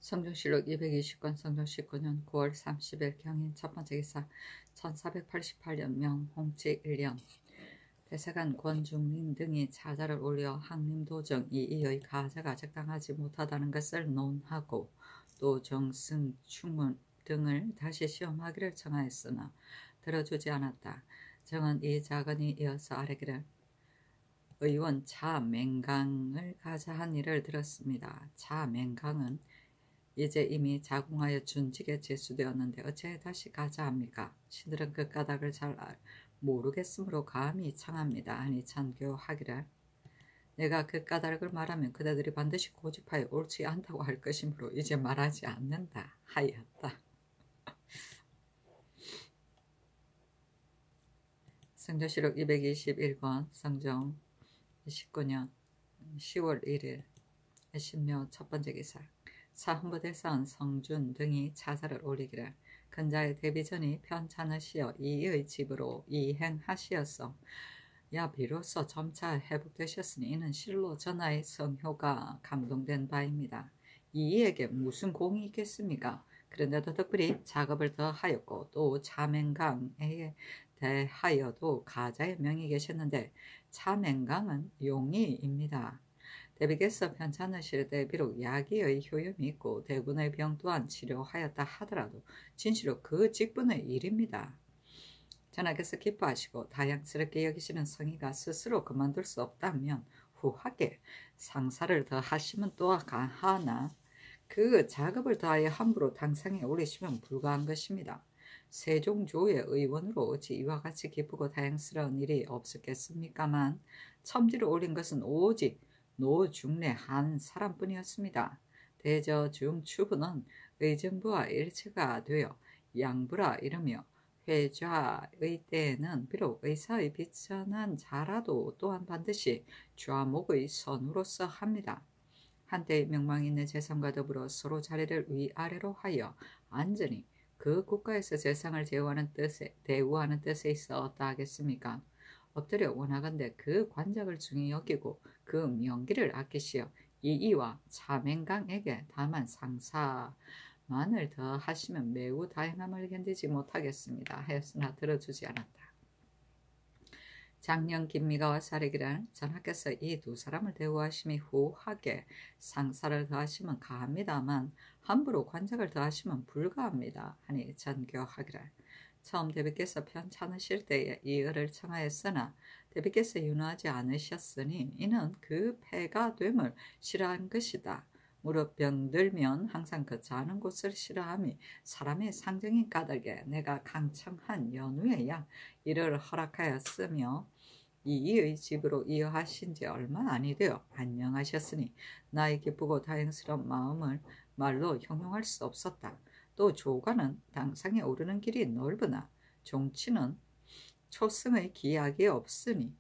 성종실록 220권 성종 19년 9월 30일 경인 첫번째 기사 1488년 명홍치 1년 대사관 권중린 등이 차자를 올려 항림도정 이의 가자가 적당하지 못하다는 것을 논하고 또 정승, 충문 등을 다시 시험하기를 청하였으나 들어주지 않았다. 정은 이 작은이 이어서 아뢰기를 의원 차맹강을 가자한 일을 들었습니다. 차맹강은 이제 이미 자궁하여 준직에 제수되었는데 어찌해 다시 가자합니까? 신들은 그 까닭을 잘 모르겠으므로 감히 청합니다. 하니 찬교하기를 내가 그 까닭을 말하면 그대들이 반드시 고집하여 옳지 않다고 할 것이므로 이제 말하지 않는다 하였다. 성조실록 221권 성종 19년 10월 1일 신묘 첫번째 기사 사헌부대사원 성준 등이 차사를 올리기를 근자의 데뷔전이 편찮으시어 이의 집으로 이행하시었어. 야 비로소 점차 회복되셨으니 이는 실로 전하의 성효가 감동된 바입니다. 이에게 무슨 공이 있겠습니까? 그런데도 특별히 작업을 더 하였고 또 차맹강에 대하여도 가자의 명이 계셨는데 차맹강은 용의입니다. 대비께서 편찮으실 때 비록 야기의 효염이 있고 대군의 병 또한 치료하였다 하더라도 진실로 그 직분의 일입니다. 전하께서 기뻐하시고 다양스럽게 여기시는 성의가 스스로 그만둘 수 없다면 후하게 상사를 더 하시면 또 가하나 그 작업을 다하여 함부로 당상에 올리시면 불가한 것입니다. 세종조의 의원으로 어찌 이와 같이 기쁘고 다양스러운 일이 없었겠습니까만 첨지로 올린 것은 오직 노중래 한 사람뿐이었습니다. 대저중추부는 의정부와 일체가 되어 양부라 이르며 회좌의 때에는 비록 의사의 비천한 자라도 또한 반드시 좌목의 선우로서 합니다. 한때의 명망 있는 재상과 더불어 서로 자리를 위아래로 하여 안전히 그 국가에서 재상을 대우하는 뜻에 있었다 하겠습니까? 엎드려 원하건대 그 관작을 중히 여기고 그 명기를 아끼시어 이이와 차맹강에게 다만 상사만을 더 하시면 매우 다행함을 견디지 못하겠습니다. 하였으나 들어주지 않았다. 장령 김미가와 사례기란 전하께서 이 두 사람을 대우하심이 후하게 상사를 더하시면 가합니다만 함부로 관작을 더하시면 불가합니다. 하니 전교하기를 처음 대비께서 편찮으실 때에 이 을을 청하였으나 대비께서 윤호하지 않으셨으니 이는 그 패가 됨을 싫어한 것이다. 무릇 병들면 항상 그 자는 곳을 싫어함이 사람의 상정인 까닭에 내가 강청한 연후에야 이를 허락하였으며 이의 집으로 이어하신 지 얼마 아니되어 안녕하셨으니 나의 기쁘고 다행스러운 마음을 말로 형용할 수 없었다. 또 조가는 당상에 오르는 길이 넓으나 종치는 초승의 기약이 없으니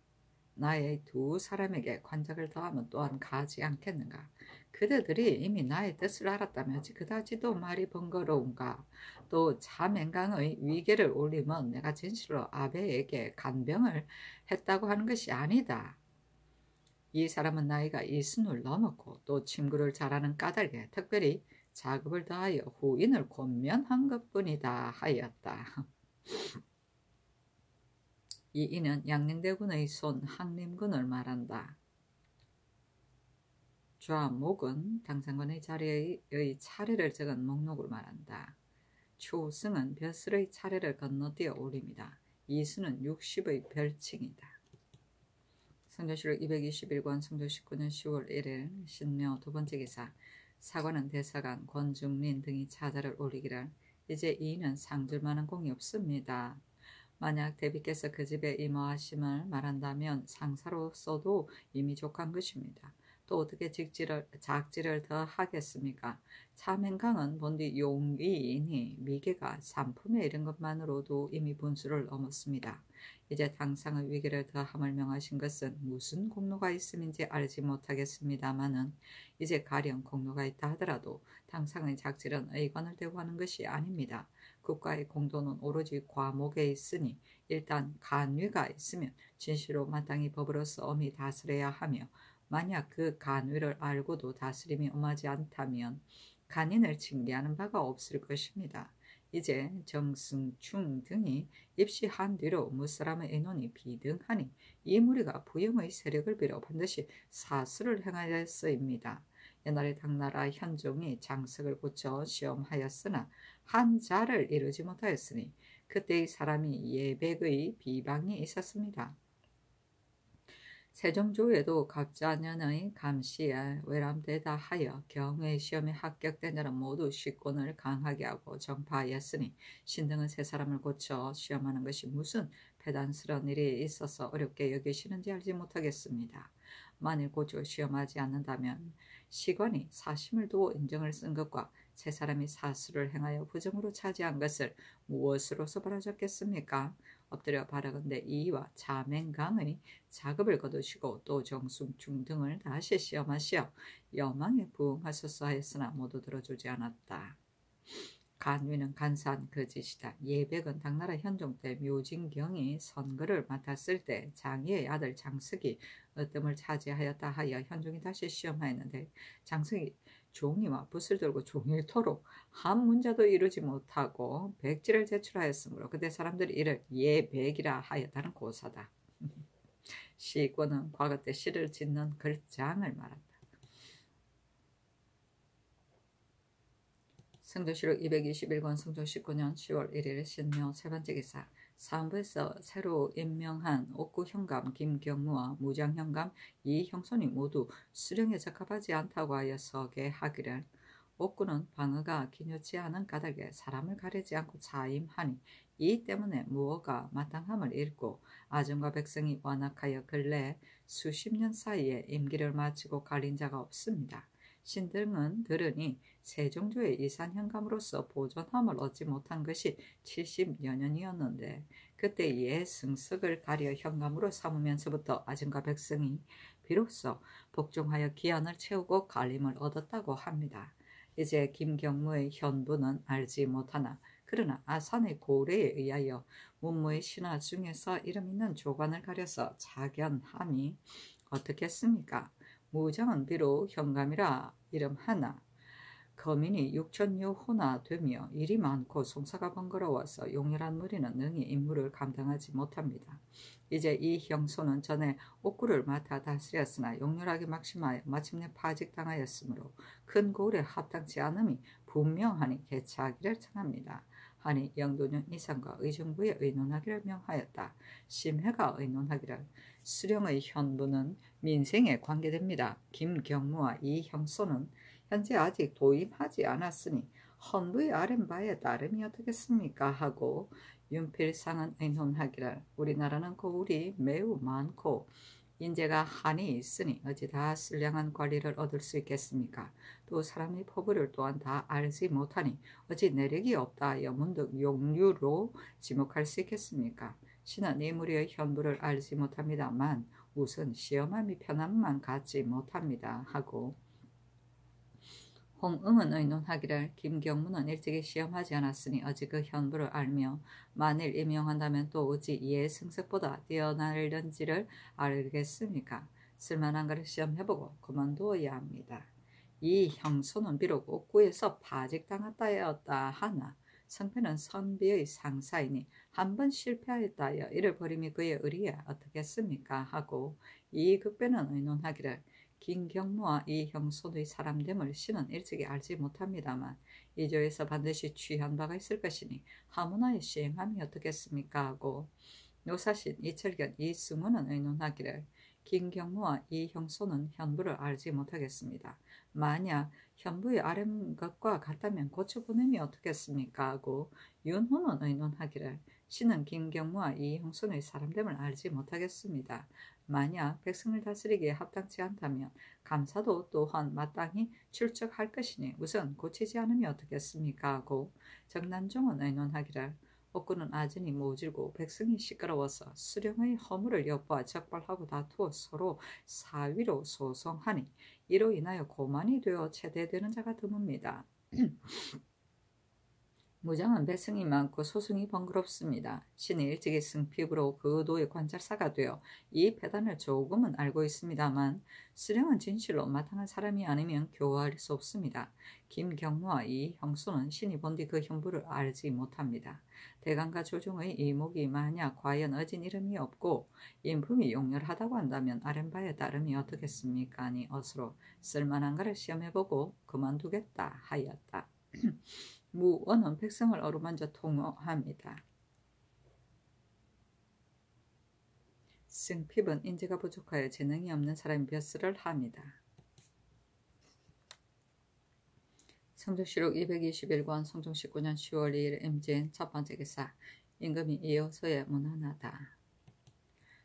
나의 두 사람에게 관작을 더하면 또한 가지 않겠는가. 그대들이 이미 나의 뜻을 알았다면 그다지도 말이 번거로운가. 또 차맹강의 위계를 올리면 내가 진실로 아베에게 간병을 했다고 하는 것이 아니다. 이 사람은 나이가 이순을 넘었고 또 친구를 잘하는 까닭에 특별히 작업을 더하여 후인을 권면한 것뿐이다 하였다. 이 이는 양릉대군의 손 항림군을 말한다. 좌목은 당상관의 자리의 차례를 적은 목록을 말한다. 초승은 벼슬의 차례를 건너뛰어 올립니다. 이수는 60의 별칭이다. 성조실록 221권 성조 19년 10월 1일 신묘 두번째 기사 사관은 대사관 권중린 등이 차자를 올리기를 이제 이는 상줄 만한 공이 없습니다. 만약 대비께서 그 집에 임하심을 말한다면 상사로서도 이미 족한 것입니다. 또 어떻게 작지를 더 하겠습니까? 차맹강은 본디 용의이니 미개가 산품에 이른 것만으로도 이미 분수를 넘었습니다. 이제 당상의 위기를 더함을 명하신 것은 무슨 공로가 있음인지 알지 못하겠습니다마는 이제 가령 공로가 있다 하더라도 당상의 작질은 의관을 대우하는 것이 아닙니다. 국가의 공도는 오로지 과목에 있으니 일단 간위가 있으면 진실로 마땅히 법으로서 엄히 다스려야 하며 만약 그 간위를 알고도 다스림이 엄하지 않다면 간인을 징계하는 바가 없을 것입니다. 이제 정승충 등이 입시한 뒤로 무사람의 인원이 비등하니 이 무리가 부영의 세력을 빌어 반드시 사수를 행하였어입니다. 옛날에 당나라 현종이 장석을 고쳐 시험하였으나 한 자를 이루지 못하였으니 그때의 사람이 예백의 비방이 있었습니다. 세종조에도 갑자년의 감시에 외람되다 하여 경회 시험에 합격된 자는 모두 시권을 강하게 하고 정파하였으니 신등은 세 사람을 고쳐 시험하는 것이 무슨 배단스러운 일이 있어서 어렵게 여기시는지 알지 못하겠습니다. 만일 고쳐 시험하지 않는다면 시관이 사심을 두어 인정을 쓴 것과 세 사람이 사수를 행하여 부정으로 차지한 것을 무엇으로서 바라졌겠습니까? 엎드려 바라건대 이와 자맹강의 작업을 거두시고 또 정승충 등을 다시 시험하시어 여망에 부응하소서 하였으나 모두 들어주지 않았다. 간위는 간사한 거짓이다. 예백은 당나라 현종 때 묘진경이 선거를 맡았을 때 장희의 아들 장석이 어뜸을 차지하였다 하여 현종이 다시 시험하였는데 장석이 종이와 붓을 들고 종일토록 한 문제도 이루지 못하고 백지를 제출하였으므로 그때 사람들이 이를 예백이라 하였다는 고사다. 시권은 과거 때 시를 짓는 글장을 말한다. 성조실록 221권 성조 19년 10월 1일 신묘 세 번째 기사. 사헌부에서 새로 임명한 옥구 현감 김경무와 무장 현감 이형손이 모두 수령에 적합하지 않다고 하여 서계하기를 옥구는 방어가 기뉴지 않은 까닭에 사람을 가리지 않고 자임하니 이 때문에 무어가 마땅함을 잃고 아정과 백성이 완악하여 근래 수십 년 사이에 임기를 마치고 갈린 자가 없습니다. 신등은 들으니 세종조의 이산현감으로서 보존함을 얻지 못한 것이 70여 년이었는데 그때 예 승석을 가려 현감으로 삼으면서부터 아정과 백성이 비로소 복종하여 기한을 채우고 갈림을 얻었다고 합니다. 이제 김경무의 현부는 알지 못하나 그러나 아산의 고래에 의하여 문무의 신하 중에서 이름 있는 조관을 가려서 자견함이 어떻겠습니까? 무장은 비록 현감이라 이름하나 거민이 6천여 호나 되며 일이 많고 송사가 번거로워서 용렬한 무리는 능히 임무를 감당하지 못합니다. 이제 이 형소는 전에 옥구를 맡아 다스렸으나 용렬하게 막심하여 마침내 파직당하였으므로 큰 고울에 합당치 않음이 분명하니 개차하기를 청합니다. 하니 영도년 이상과 의정부에 의논하기를 명하였다. 심해가 의논하기를 수령의 현부는 민생에 관계됩니다. 김경무와 이 형소는 현재 아직 도임하지 않았으니 헌부의 아랫바에 따름이 어떻겠습니까? 하고 윤필상은 의논하기를 우리나라는 고울이 매우 많고 인재가 한이 있으니 어찌 다 신령한 관리를 얻을 수 있겠습니까? 또 사람의 포부를 또한 다 알지 못하니 어찌 내력이 없다 하여 문득 용류로 지목할 수 있겠습니까? 신은 이 무리의 현부를 알지 못합니다만 우선 시험함이 편함만 갖지 못합니다. 하고 홍응은 의논하기를 김경무는 일찍이 시험하지 않았으니 어찌 그 현부를 알며 만일 임용한다면 또 어찌 이의 승석보다 뛰어날는지를 알겠습니까? 쓸만한 것을 시험해보고 그만두어야 합니다. 이 형소는 비록 옥구에서 파직당했다였다 하나 성패는 선비의 상사이니 한 번 실패하였다 하여 이를 버림이 그의 의리에 어떻겠습니까? 하고 이 극배는 의논하기를 김경무와 이 형소의 사람됨을 신은 일찍이 알지 못합니다만 이조에서 반드시 취한 바가 있을 것이니 하문하에 시행함이 어떻겠습니까? 하고 노사신 이철견 이승우는 의논하기를 김경무와 이 형소는 현부를 알지 못하겠습니다. 만약 현부의 아랫 것과 같다면 고쳐보냄이 어떻겠습니까? 하고 윤호는 의논하기를 신은 김경무와 이 형손의 사람됨을 알지 못하겠습니다. 만약 백성을 다스리기에 합당치 않다면 감사도 또한 마땅히 출적할 것이니 우선 고치지 않으면 어떻겠습니까? 하고 정난종은 의논하기를 옥구는 아전이 모질고 백성이 시끄러워서 수령의 허물을 엿보아 적발하고 다투어 서로 사위로 소송하니 이로 인하여 고만이 되어 체대되는 자가 드뭅니다. 무장은 배승이 많고 소승이 번거롭습니다. 신이 일찍이 승피부로 그 도의 관찰사가 되어 이 패단을 조금은 알고 있습니다만 수령은 진실로 마땅한 사람이 아니면 교화할 수 없습니다. 김경로와 이 형수는 신이 본 뒤 그 형부를 알지 못합니다. 대강과 조종의 이목이 만약 과연 어진 이름이 없고 인품이 용렬하다고 한다면 아랫바에 따름이 어떻겠습니까? 아니 어스로 쓸만한가를 시험해보고 그만두겠다 하였다. 무언은 백성을 어루만져 통호합니다. 승핍은 인재가 부족하여 재능이 없는 사람이 벼슬을 합니다. 성조실록 221권 성종 19년 10월 2일 임진 첫 번째 기사 임금이 이어서에 문안하다.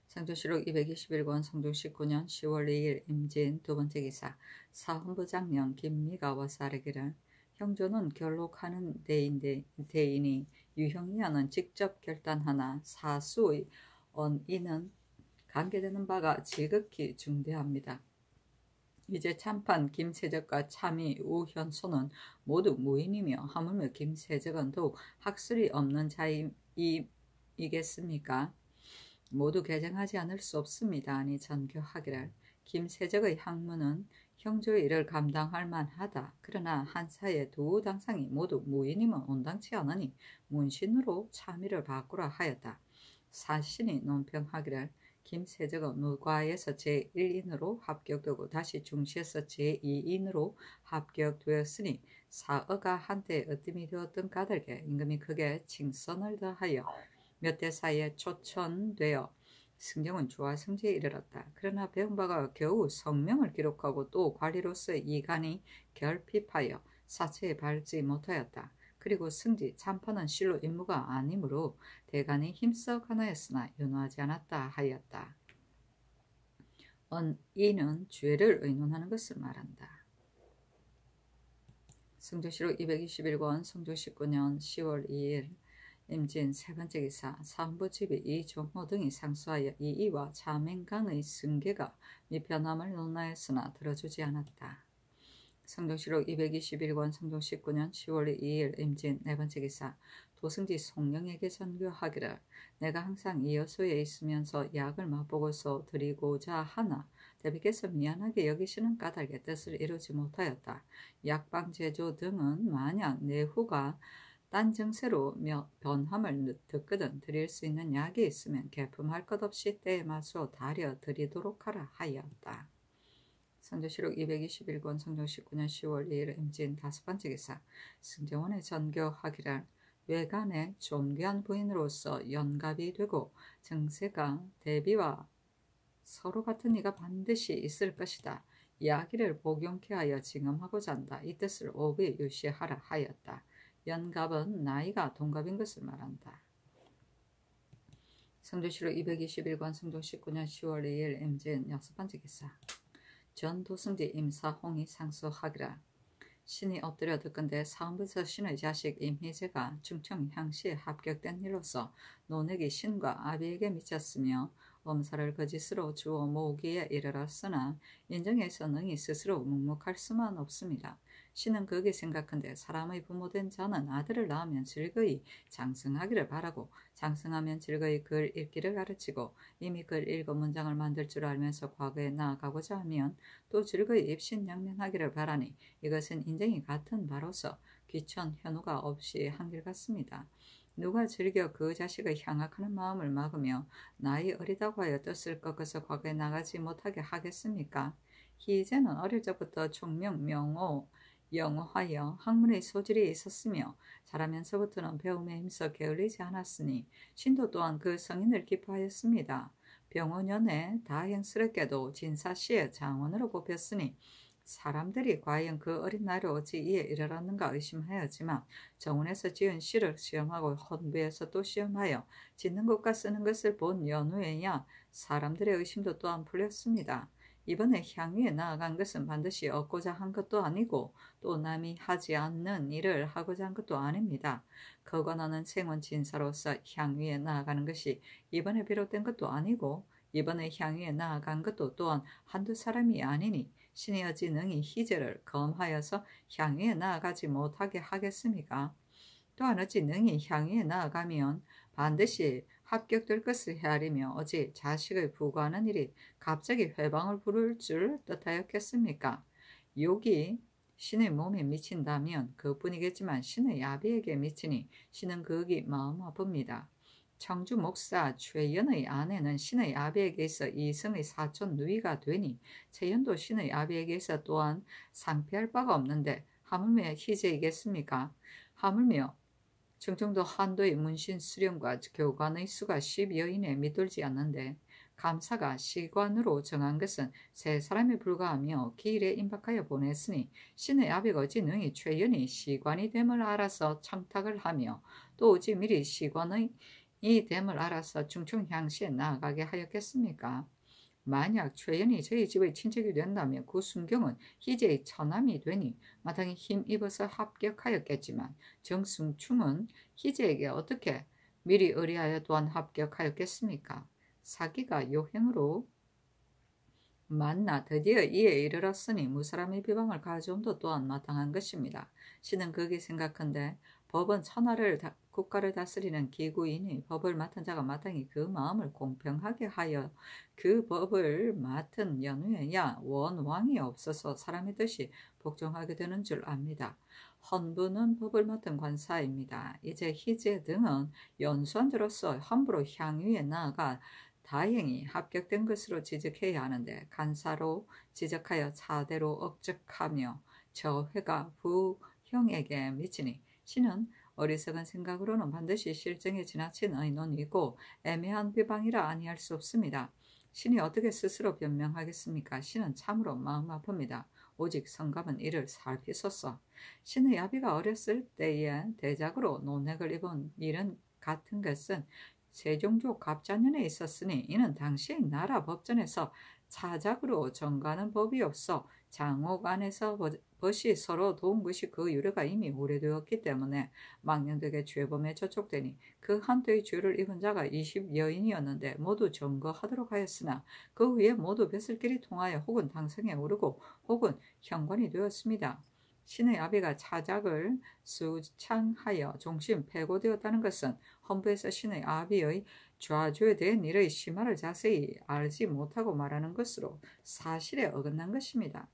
성조실록 221권 성종 19년 10월 2일 임진 두 번째 기사 사헌부장령 김미가 와사르기를 형조는 결록하는 대인이 유형이하는 직접 결단하나 사수의 언인은 관계되는 바가 지극히 중대합니다. 이제 참판 김세적과 참의 우현소는 모두 무인이며 하물며 김세적은 더욱 학술이 없는 자이겠습니까? 모두 개정하지 않을 수 없습니다. 아니 전교하기를 김세적의 학문은 형조의 일을 감당할 만하다. 그러나 한사의 두 당상이 모두 무인이면 온당치 않으니 문신으로 참의를 바꾸라 하였다. 사신이 논평하기를 김세적은 누과에서 제1인으로 합격되고 다시 중시에서 제2인으로 합격되었으니 사어가 한때 으뜸이 되었던 까닭에 임금이 크게 칭선을 더하여 몇 대 사이에 초천되어 승정은 조화승지에 이르렀다. 그러나 배운 바가 겨우 성명을 기록하고 또 관리로서의 이간이 결핍하여 사체에 밟지 못하였다. 그리고 승지 참판은 실로 임무가 아니므로 대간이 힘써 관하였으나 윤호하지 않았다 하였다. 이는 죄를 의논하는 것을 말한다. 성조실록 221권 성조 19년 10월 2일 임진 세 번째 기사 사헌부집이 이종호 등이 상소하여 이이와 자맹강의 승계가 미편함을 논하였으나 들어주지 않았다. 성종실록 221권 성종 19년 10월 2일 임진 네 번째 기사 도승지 송령에게 전교하기를 내가 항상 이 여소에 있으면서 약을 맛보고서 드리고자 하나 대비께서 미안하게 여기시는 까닭에 뜻을 이루지 못하였다. 약방제조 등은 만약 내후가 딴 증세로 변함을 듣거든 드릴 수 있는 약이 있으면 개품할 것 없이 때에 맞춰 다려 드리도록 하라 하였다. 성조실록 221권 성종 19년 10월 2일 임진 다섯 번째 기사 승정원의 전교하기를 외간의 존귀한 부인으로서 연갑이 되고 증세가 대비와 서로 같은 이가 반드시 있을 것이다. 이야기를 복용케 하여 징험하고자 한다. 이 뜻을 오비 유시하라 하였다. 연갑은 나이가 동갑인 것을 말한다. 성조실록 221권 성종 19년 10월 2일 임진 여섯 번째 기사 전도승지 임사홍이 상소하기라 신이 엎드려 듣건대 사헌부서 신의 자식 임희재가 충청 향시에 합격된 일로서 논액이 신과 아비에게 미쳤으며 엄사를 거짓으로 주어 모으기에 이르렀으나 인정해서 능히 스스로 묵묵할 수만 없습니다. 신은 그게 생각한데 사람의 부모된 자는 아들을 낳으면 즐거이 장성하기를 바라고 장성하면 즐거이 글 읽기를 가르치고 이미 글 읽어 문장을 만들 줄 알면서 과거에 나아가고자 하면 또 즐거이 입신양면하기를 바라니 이것은 인정이 같은 바로서 귀천 현우가 없이 한결같습니다. 누가 즐겨 그 자식의 향악하는 마음을 막으며 나이 어리다고 하여 뜻을 꺾어서 과거에 나가지 못하게 하겠습니까? 희재는 어릴 적부터 총명, 명호, 영어하여 학문의 소질이 있었으며 자라면서부터는 배움에 힘써 게을리지 않았으니 신도 또한 그 성인을 기뻐하였습니다. 병오년에 다행스럽게도 진사시의 장원으로 뽑혔으니 사람들이 과연 그 어린 나이로 어찌 이에 이르렀는가 의심하였지만 정원에서 지은 시를 시험하고 헌부에서 또 시험하여 짓는 것과 쓰는 것을 본 연후에야 사람들의 의심도 또한 풀렸습니다. 이번에 향유에 나아간 것은 반드시 얻고자 한 것도 아니고 또 남이 하지 않는 일을 하고자 한 것도 아닙니다. 거건하는 생원 진사로서 향유에 나아가는 것이 이번에 비롯된 것도 아니고 이번에 향유에 나아간 것도 또한 한두 사람이 아니니 신이 어찌 능히 희재를 검하여서 향유에 나아가지 못하게 하겠습니까? 또한 어찌 능히 향유에 나아가면 반드시 합격될 것을 헤아리며 어찌 자식의 부과하는 일이 갑자기 회방을 부를 줄 뜻하였겠습니까? 욕이 신의 몸에 미친다면 그뿐이겠지만 신의 아비에게 미치니 신은 극이 마음 아픕니다. 청주 목사 최연의 아내는 신의 아비에게 있어 이성의 사촌 누이가 되니 최연도 신의 아비에게 있어 또한 상피할 바가 없는데 하물며 희재이겠습니까? 하물며 충청도 한도의 문신 수령과 교관의 수가 10여 인에 미돌지 않는데 감사가 시관으로 정한 것은 세 사람에 불과하며 기일에 임박하여 보냈으니 신의 아비가 어찌 능히 최연이 시관이 됨을 알아서 청탁을 하며 또 어찌 미리 시관의 이 됨을 알아서 충청향시에 나아가게 하였겠습니까? 만약 최연이 저희 집의 친척이 된다면 그 순경은 희재의 처남이 되니 마땅히 힘입어서 합격하였겠지만 정승충은 희재에게 어떻게 미리 의뢰하여 또한 합격하였겠습니까? 사기가 요행으로 만나 드디어 이에 이르렀으니 무사람의 비방을 가져옴도 또한 마땅한 것입니다. 신은 거기 생각한데 법은 천하를 국가를 다스리는 기구이니 법을 맡은 자가 마땅히 그 마음을 공평하게 하여 그 법을 맡은 연후에야 원왕이 없어서 사람의 뜻이 복종하게 되는 줄 압니다. 헌부는 법을 맡은 관사입니다. 이제 희재 등은 연수한 자로서 함부로 향유에 나아가 다행히 합격된 것으로 지적해야 하는데 간사로 지적하여 차대로 억적하며 저회가 부형에게 미치니 신은 어리석은 생각으로는 반드시 실정에 지나친 의논이고 애매한 비방이라 아니할 수 없습니다. 신이 어떻게 스스로 변명하겠습니까? 신은 참으로 마음 아픕니다. 오직 성감은 이를 살피소서. 신의 아비가 어렸을 때에 대작으로 논핵을 입은 일은 같은 것은 세종조 갑자년에 있었으니 이는 당시 나라 법전에서 차작으로 정가는 법이 없어 장옥 안에서 벗이 서로 도운 것이 그 유래가 이미 오래되었기 때문에 망령되게 죄범에 저촉되니 그 한도의 죄를 입은 자가 20여인이었는데 모두 점거하도록 하였으나 그 후에 모두 뱃슬길이 통하여 혹은 당성에 오르고 혹은 현관이 되었습니다. 신의 아비가 차작을 수창하여 종심 폐고되었다는 것은 헌부에서 신의 아비의 좌조에 대한 일의 심화를 자세히 알지 못하고 말하는 것으로 사실에 어긋난 것입니다.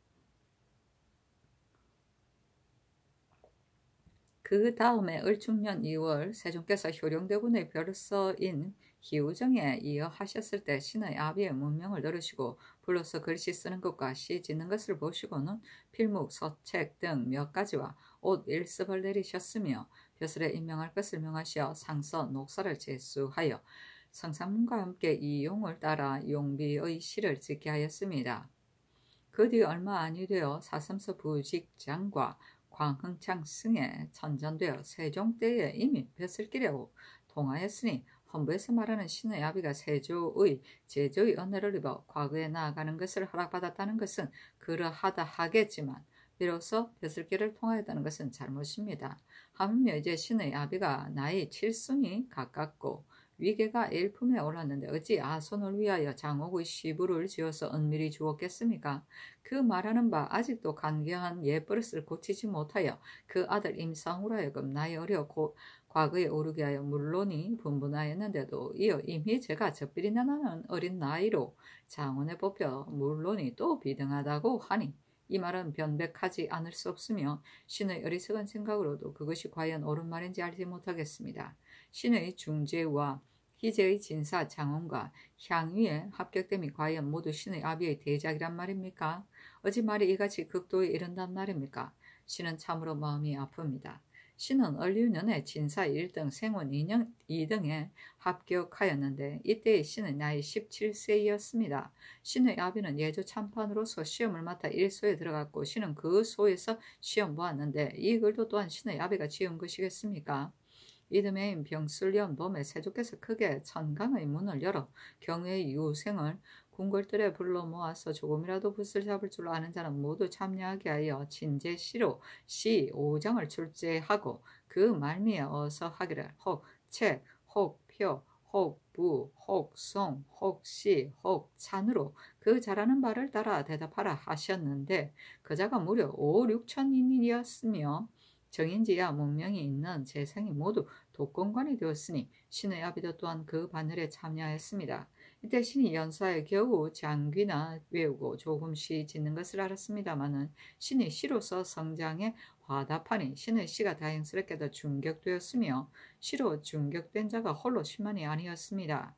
그 다음에 을충년 2월 세종께서 효령대군의 별서인 기우정에 이어 하셨을 때 신의 아비의 문명을 들으시고 불러서 글씨 쓰는 것과 시 짓는 것을 보시고는 필묵, 서책 등 몇 가지와 옷 일습을 내리셨으며 벼슬에 임명할 것을 명하시어 상서, 녹사를 제수하여 성상문과 함께 이용을 따라 용비의 시를 짓게 하였습니다. 그 뒤 얼마 아니 되어 사삼서 부직장과 광흥창 승에 천전되어 세종 때에 이미 벼슬길에 동하였으니 헌부에서 말하는 신의 아비가 세조의 제조의 은혜를 입어 과거에 나아가는 것을 허락받았다는 것은 그러하다 하겠지만 비로소 벼슬길을 통하였다는 것은 잘못입니다. 하물며 이제 신의 아비가 나이 7순이 가깝고 위계가 일품에 올랐는데 어찌 아손을 위하여 장옥의 시부를 지어서 은밀히 주었겠습니까? 그 말하는 바 아직도 간교한 옛버릇을 고치지 못하여 그 아들 임상으로 하여금 나이 어려 과거에 오르게 하여 물론이 분분하였는데도 이어 이미 제가 젖비리 나는 어린 나이로 장원에 뽑혀 물론이 또 비등하다고 하니 이 말은 변백하지 않을 수 없으며 신의 어리석은 생각으로도 그것이 과연 옳은 말인지 알지 못하겠습니다. 신의 중재와 희재의 진사 장원과 향유에 합격됨이 과연 모두 신의 아비의 대작이란 말입니까? 어찌 말이 이같이 극도에 이른단 말입니까? 신은 참으로 마음이 아픕니다. 신은 을류년에 진사 1등 생원 2등에 합격하였는데 이때의 신은 나이 17세였습니다. 신의 아비는 예조 참판으로서 시험을 맡아 1소에 들어갔고 신은 그 소에서 시험 보았는데 이 글도 또한 신의 아비가 지은 것이겠습니까? 이듬해인 병술년 봄에 세조께서 크게 천강의 문을 열어 경외의 유생을 궁궐들에 불러 모아서 조금이라도 붓을 잡을 줄 아는 자는 모두 참여하게 하여 진제시로 시 5장을 출제하고 그 말미에 어서 하기를 혹 책, 혹 표, 혹 부, 혹 송, 혹 시, 혹 찬으로 그 잘하는 바를 따라 대답하라 하셨는데 그자가 무려 5, 6천인이었으며 정인지야 문명이 있는 재상이 모두 독건관이 되었으니 신의 아비도 또한 그 반열에 참여하였습니다. 이때 신이 연사에 겨우 장귀나 외우고 조금 시 짓는 것을 알았습니다마는 신이 시로서 성장에 화답하니 신의 시가 다행스럽게도 중격되었으며 시로 중격된 자가 홀로 10만이 아니었습니다.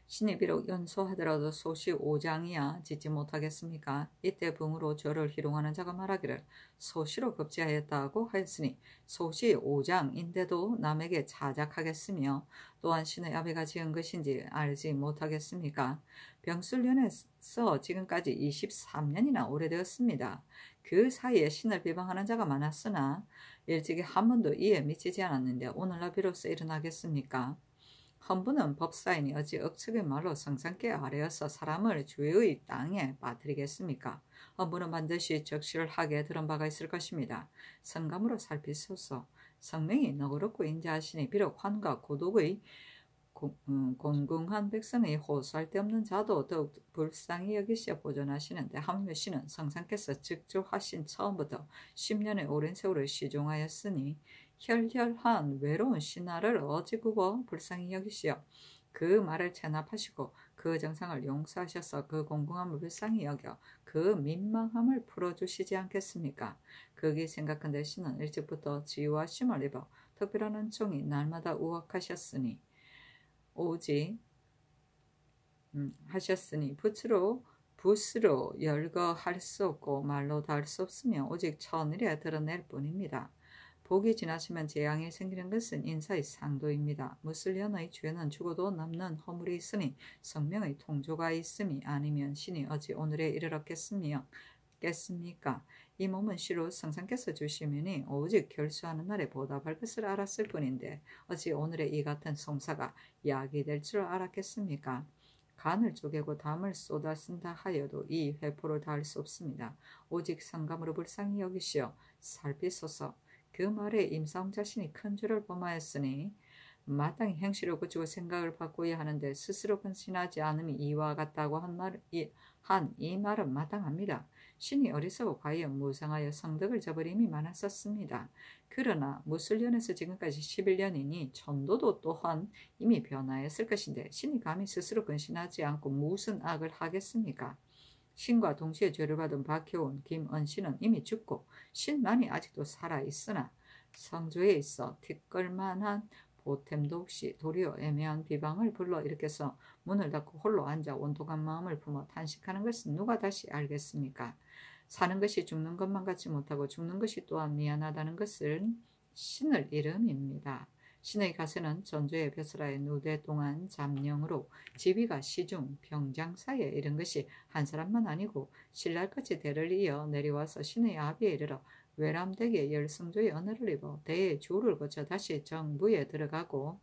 신이 비록 연소하더라도 소시 5장이야 짓지 못하겠습니까? 이때 붕으로 저를 희롱하는 자가 말하기를 소시로 급제하였다고 하였으니 소시 5장인데도 남에게 자작하겠으며 또한 신의 아비가 지은 것인지 알지 못하겠습니까? 병술년에서 지금까지 23년이나 오래되었습니다. 그 사이에 신을 비방하는 자가 많았으나 일찍이 한 번도 이에 미치지 않았는데 오늘날 비로소 일어나겠습니까? 헌부는 법사이니 어찌 억측의 말로 성상께 아뢰어서 사람을 주의 땅에 빠뜨리겠습니까? 헌부는 반드시 적시를 하게 들은 바가 있을 것입니다. 성감으로 살피소서. 성명이 너그럽고 인자하시니 비록 환과 고독의 곤궁한 백성의 호소할 데 없는 자도 더욱 불쌍히 여기시어 보존하시는데 하물며 신은 성상께서 직접 처음부터 10년의 오랜 세월을 시종하였으니 혈혈한 외로운 신하를 어찌 굽어 불쌍히 여기시어 그 말을 체납하시고 그 정상을 용서하셔서 그 공공함을 불쌍히 여겨 그 민망함을 풀어주시지 않겠습니까? 그기 생각한데 신은 일찍부터 지유하심을 입어 특별한 은총이 날마다 우악하셨으니 오지 하셨으니 붓으로 열거할 수 없고 말로 다 할 수 없으며 오직 천일에 드러낼 뿐입니다. 복이 지나시면 재앙이 생기는 것은 인사의 상도입니다. 무슬련의 죄는 죽어도 남는 허물이 있으니 성명의 통조가 있음이 아니면 신이 어찌 오늘에 이르렀겠습니까? 이 몸은 시로 성상께서 주시면이 오직 결수하는 날에 보답할 것을 알았을 뿐인데 어찌 오늘의 이 같은 송사가 약이 될 줄 알았겠습니까? 간을 쪼개고 담을 쏟아 쓴다 하여도 이 회포를 다할 수 없습니다. 오직 성감으로 불쌍히 여기시어 살피소서. 그 말에 임사홍 자신이 큰 죄를 범하였으니 마땅히 행실을 고치고 생각을 바꾸어야 하는데 스스로 근신하지 않음이 이와 같다고 한 이 말은 마땅합니다. 신이 어리석어 과연 무상하여 성덕을 저버림이 많았었습니다. 그러나 무술년에서 지금까지 11년이니 천도도 또한 이미 변화했을 것인데 신이 감히 스스로 근신하지 않고 무슨 악을 하겠습니까? 신과 동시에 죄를 받은 박효운, 김은신은 이미 죽고 신만이 아직도 살아있으나 성조에 있어 티끌만한 보탬도 없이 도리어 애매한 비방을 불러일으켜서 문을 닫고 홀로 앉아 온통한 마음을 품어 탄식하는 것은 누가 다시 알겠습니까? 사는 것이 죽는 것만 같지 못하고 죽는 것이 또한 미안하다는 것은 신을 이름입니다. 신의 가세는 전조의 벼슬아의 누대 동안 잠령으로 지위가 시중 병장사에 이른 것이 한 사람만 아니고 신랄같이 대를 이어 내려와서 신의 아비에 이르러 외람되게 열성조의 언어를 입어 대의 주를 거쳐 다시 정부에 들어가고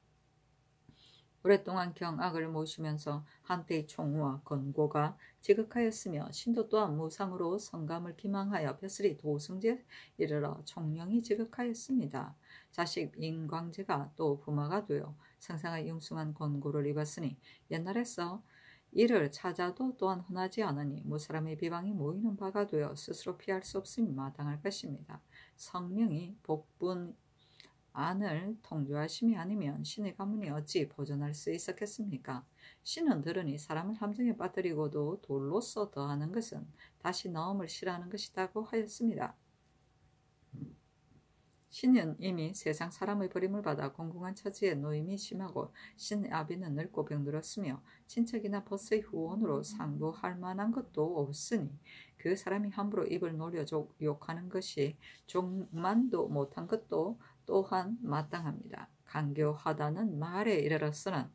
오랫동안 경악을 모시면서 한때의 총우와 건고가 지극하였으며 신도 또한 무상으로 성감을 기망하여 벼슬이 도승제에 이르러 총령이 지극하였습니다. 자식 인광제가 또 부모가 되어 성상의 융숭한 권고를 입었으니 옛날에서 이를 찾아도 또한 흔하지 않으니 무사람의 비방이 모이는 바가 되어 스스로 피할 수 없음이 마땅할 것입니다. 성명이 복분 안을 통조하심이 아니면 신의 가문이 어찌 보존할 수 있었겠습니까? 신은 들으니 사람을 함정에 빠뜨리고도 돌로서 더하는 것은 다시 넣음을 싫어하는 것이라고 하였습니다. 신은 이미 세상 사람의 버림을 받아 공공한 처지에 노임이 심하고 신의 아비는 늙고 병들었으며 친척이나 버스의 후원으로 상부할 만한 것도 없으니 그 사람이 함부로 입을 놀려 욕하는 것이 종만도 못한 것도 또한 마땅합니다. 간교하다는 말에 이르러서는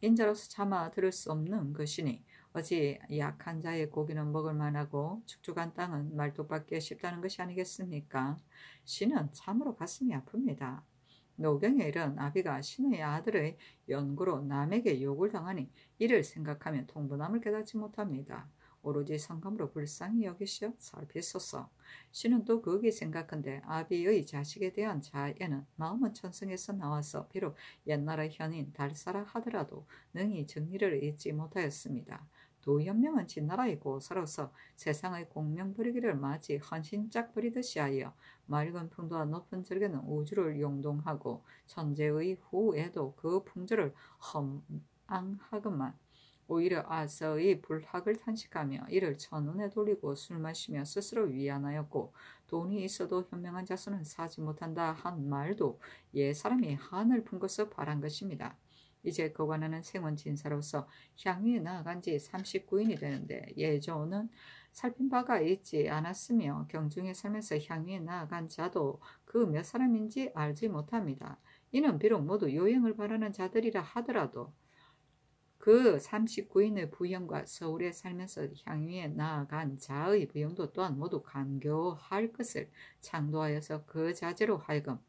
인자로서 차마 들을 수 없는 것이니 어찌 약한 자의 고기는 먹을 만하고 축축한 땅은 말뚝박기에 쉽다는 것이 아니겠습니까? 신은 참으로 가슴이 아픕니다. 노경에 이른 아비가 신의 아들의 연고로 남에게 욕을 당하니 이를 생각하면 통분함을 깨닫지 못합니다. 오로지 성감으로 불쌍히 여기시어 살피소서. 신은 또 거기 생각한데 아비의 자식에 대한 자애는 마음은 천성에서 나와서 비록 옛날의 현인 달사라 하더라도 능히 정리를 잊지 못하였습니다. 도현명은 진나라이고 서로서 세상의 공명부리기를 마치 헌신짝 부리듯이 하여 맑은 풍도와 높은 절개는 우주를 용동하고 천재의 후에도 그 풍조를 험앙하건만 오히려 아서의 불학을 탄식하며 이를 천운에 돌리고 술 마시며 스스로 위안하였고 돈이 있어도 현명한 자손은 사지 못한다 한 말도 사람이 한을 푼 것을 바란 것입니다. 이제 그관하는 생원진사로서 향유에 나아간 지 39인이 되는데 예조는 살핀 바가 있지 않았으며 경중에 살면서 향유에 나아간 자도 그 몇 사람인지 알지 못합니다. 이는 비록 모두 요행을 바라는 자들이라 하더라도 그 39인의 부영과 서울에 살면서 향유에 나아간 자의 부영도 또한 모두 간교할 것을 창도하여서 그 자제로 하여금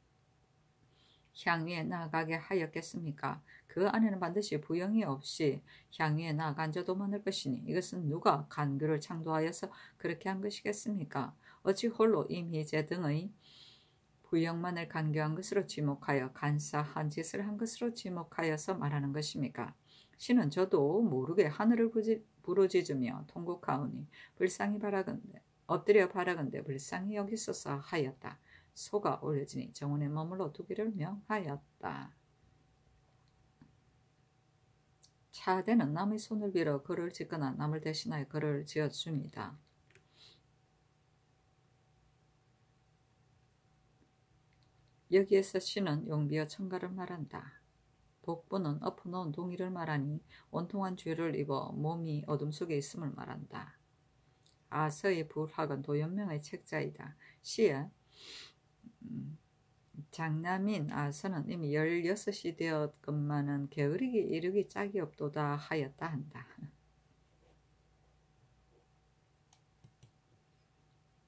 향유에 나아가게 하였겠습니까? 그 안에는 반드시 부영이 없이 향유에 나아간 자도 많을 것이니 이것은 누가 간교를 창도하여서 그렇게 한 것이겠습니까? 어찌 홀로 임희재 등의 부영만을 간교한 것으로 지목하여 간사한 짓을 한 것으로 지목하여서 말하는 것입니까? 신은 저도 모르게 하늘을 부르짖으며 통곡하오니 불쌍히 바라건대 엎드려 바라건대 불쌍히 여기소서 하였다. 소가 올려지니 정원에 머물러 두기를 명하였다. 차대는 남의 손을 빌어 글을 짓거나 남을 대신하여 글을 지어줍니다. 여기에서 신은 용비어 청가를 말한다. 복부는 엎어놓은 동이를 말하니 온통한 죄를 입어 몸이 어둠 속에 있음을 말한다. 아서의 불학은 도연명의 책자이다. 시에 장남인 아서는 이미 16이 되었건만은 게으르기 이르기 짝이 없도다 하였다 한다.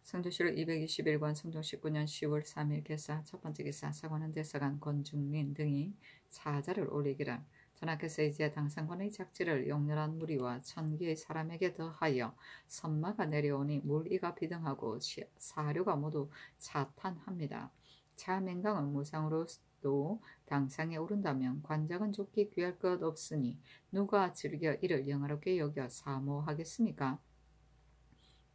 성조실록 221권 성종 19년 10월 3일 개사 첫번째 기사 사관원 대사관 권중민 등이 사자를 올리기를 전하께서 이제 당상관의 작지를 용렬한 무리와 천기의 사람에게 더하여 선마가 내려오니 물이가 비등하고 사료가 모두 차탄합니다. 차맹강은 무상으로도 당상에 오른다면 관작은 좋기 귀할 것 없으니 누가 즐겨 이를 영화롭게 여겨 사모하겠습니까?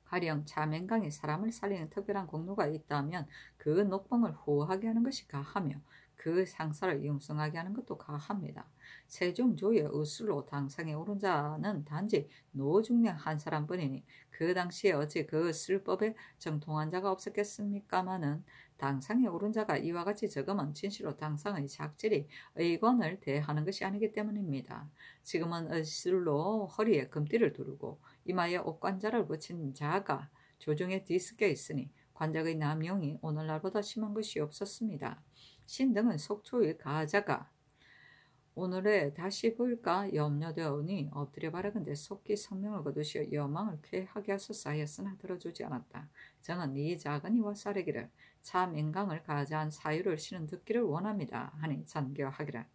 가령 차맹강이 사람을 살리는 특별한 공로가 있다면 그 녹봉을 호하게 하는 것이 가하며 그 상사를 융성하게 하는 것도 가합니다. 세종조의 의술로 당상에 오른 자는 단지 노중량 한 사람뿐이니 그 당시에 어찌 그 술법에 정통한 자가 없었겠습니까마는 당상에 오른 자가 이와 같이 적으면 진실로 당상의 작질이 의권을 대하는 것이 아니기 때문입니다. 지금은 의술로 허리에 금띠를 두르고 이마에 옥관자를 붙인 자가 조정에 뒤섞여 있으니 관작의 남용이 오늘날보다 심한 것이 없었습니다. 신등은 속초의 가자가 오늘에 다시 보일까 염려되오니 엎드려 바라건대 속히 성명을 거두시어 여망을 쾌하게 하소서 하였으나 들어주지 않았다. 정은 이 작은 이와 사례기를 차맹강을 가자한 사유를 신은 듣기를 원합니다. 하니 전교하기를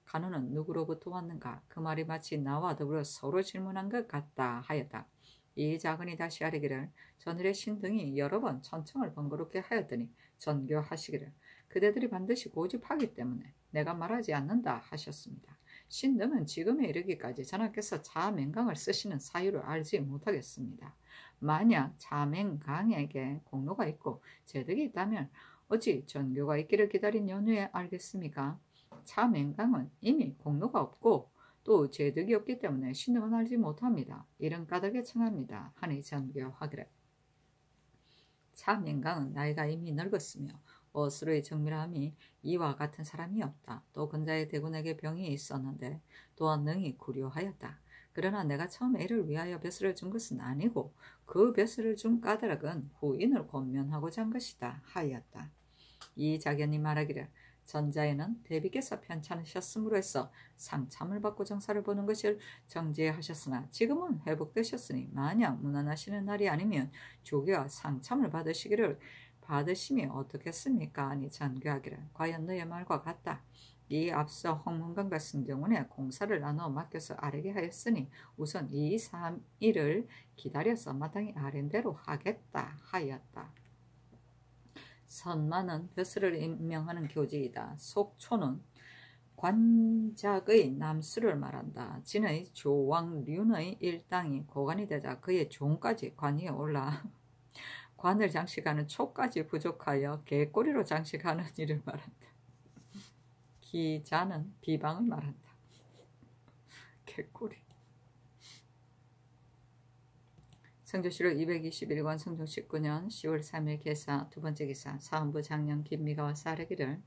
간호는 누구로부터 왔는가? 그 말이 마치 나와 더불어 서로 질문한 것 같다 하였다. 이 작은이 다시 아뢰기를 전일의 신등이 여러 번 천청을 번거롭게 하였더니 전교하시기를 그대들이 반드시 고집하기 때문에 내가 말하지 않는다 하셨습니다. 신등은 지금에 이르기까지 전하께서 차맹강을 쓰시는 사유를 알지 못하겠습니다. 만약 차맹강에게 공로가 있고 재덕이 있다면 어찌 전교가 있기를 기다린 연후에 알겠습니까? 차맹강은 이미 공로가 없고 또 재덕이 없기 때문에 신등은 알지 못합니다. 이런 까닭에 청합니다. 하니 전교하기를 차맹강은 나이가 이미 늙었으며 어수로의 정밀함이 이와 같은 사람이 없다. 또 근자의 대군에게 병이 있었는데 또한 능히 구려하였다. 그러나 내가 처음에 이를 위하여 벼슬을 준 것은 아니고 그 벼슬을 준 까닭은 후인을 권면하고자 한 것이다 하였다. 이 작연이 말하기를 전자에는 대비께서 편찮으셨으므로 해서 상참을 받고 정사를 보는 것을 정지하셨으나 지금은 회복되셨으니 만약 무난하시는 날이 아니면 조교와 상참을 받으시면 어떻겠습니까? 아니 전교하기를 과연 너의 말과 같다. 이 앞서 홍문관과 승정원에 공사를 나눠 맡겨서 아뢰게 하였으니 우선 이 3일을 기다려서 마땅히 아랜 대로 하겠다 하였다. 선마는 벼슬을 임명하는 교직이다. 속초는 관작의 남수를 말한다. 진의 조왕륜의 일당이 고관이 되자 그의 종까지 관위에 올라 관을 장식하는 촉까지 부족하여 개꼬리로 장식하는 일을 말한다. 기자는 비방을 말한다. 개꼬리. 성조실록 221권 성종 19년 10월 3일 개사 두 번째 기사 사헌부 장령 김미가와 사르기를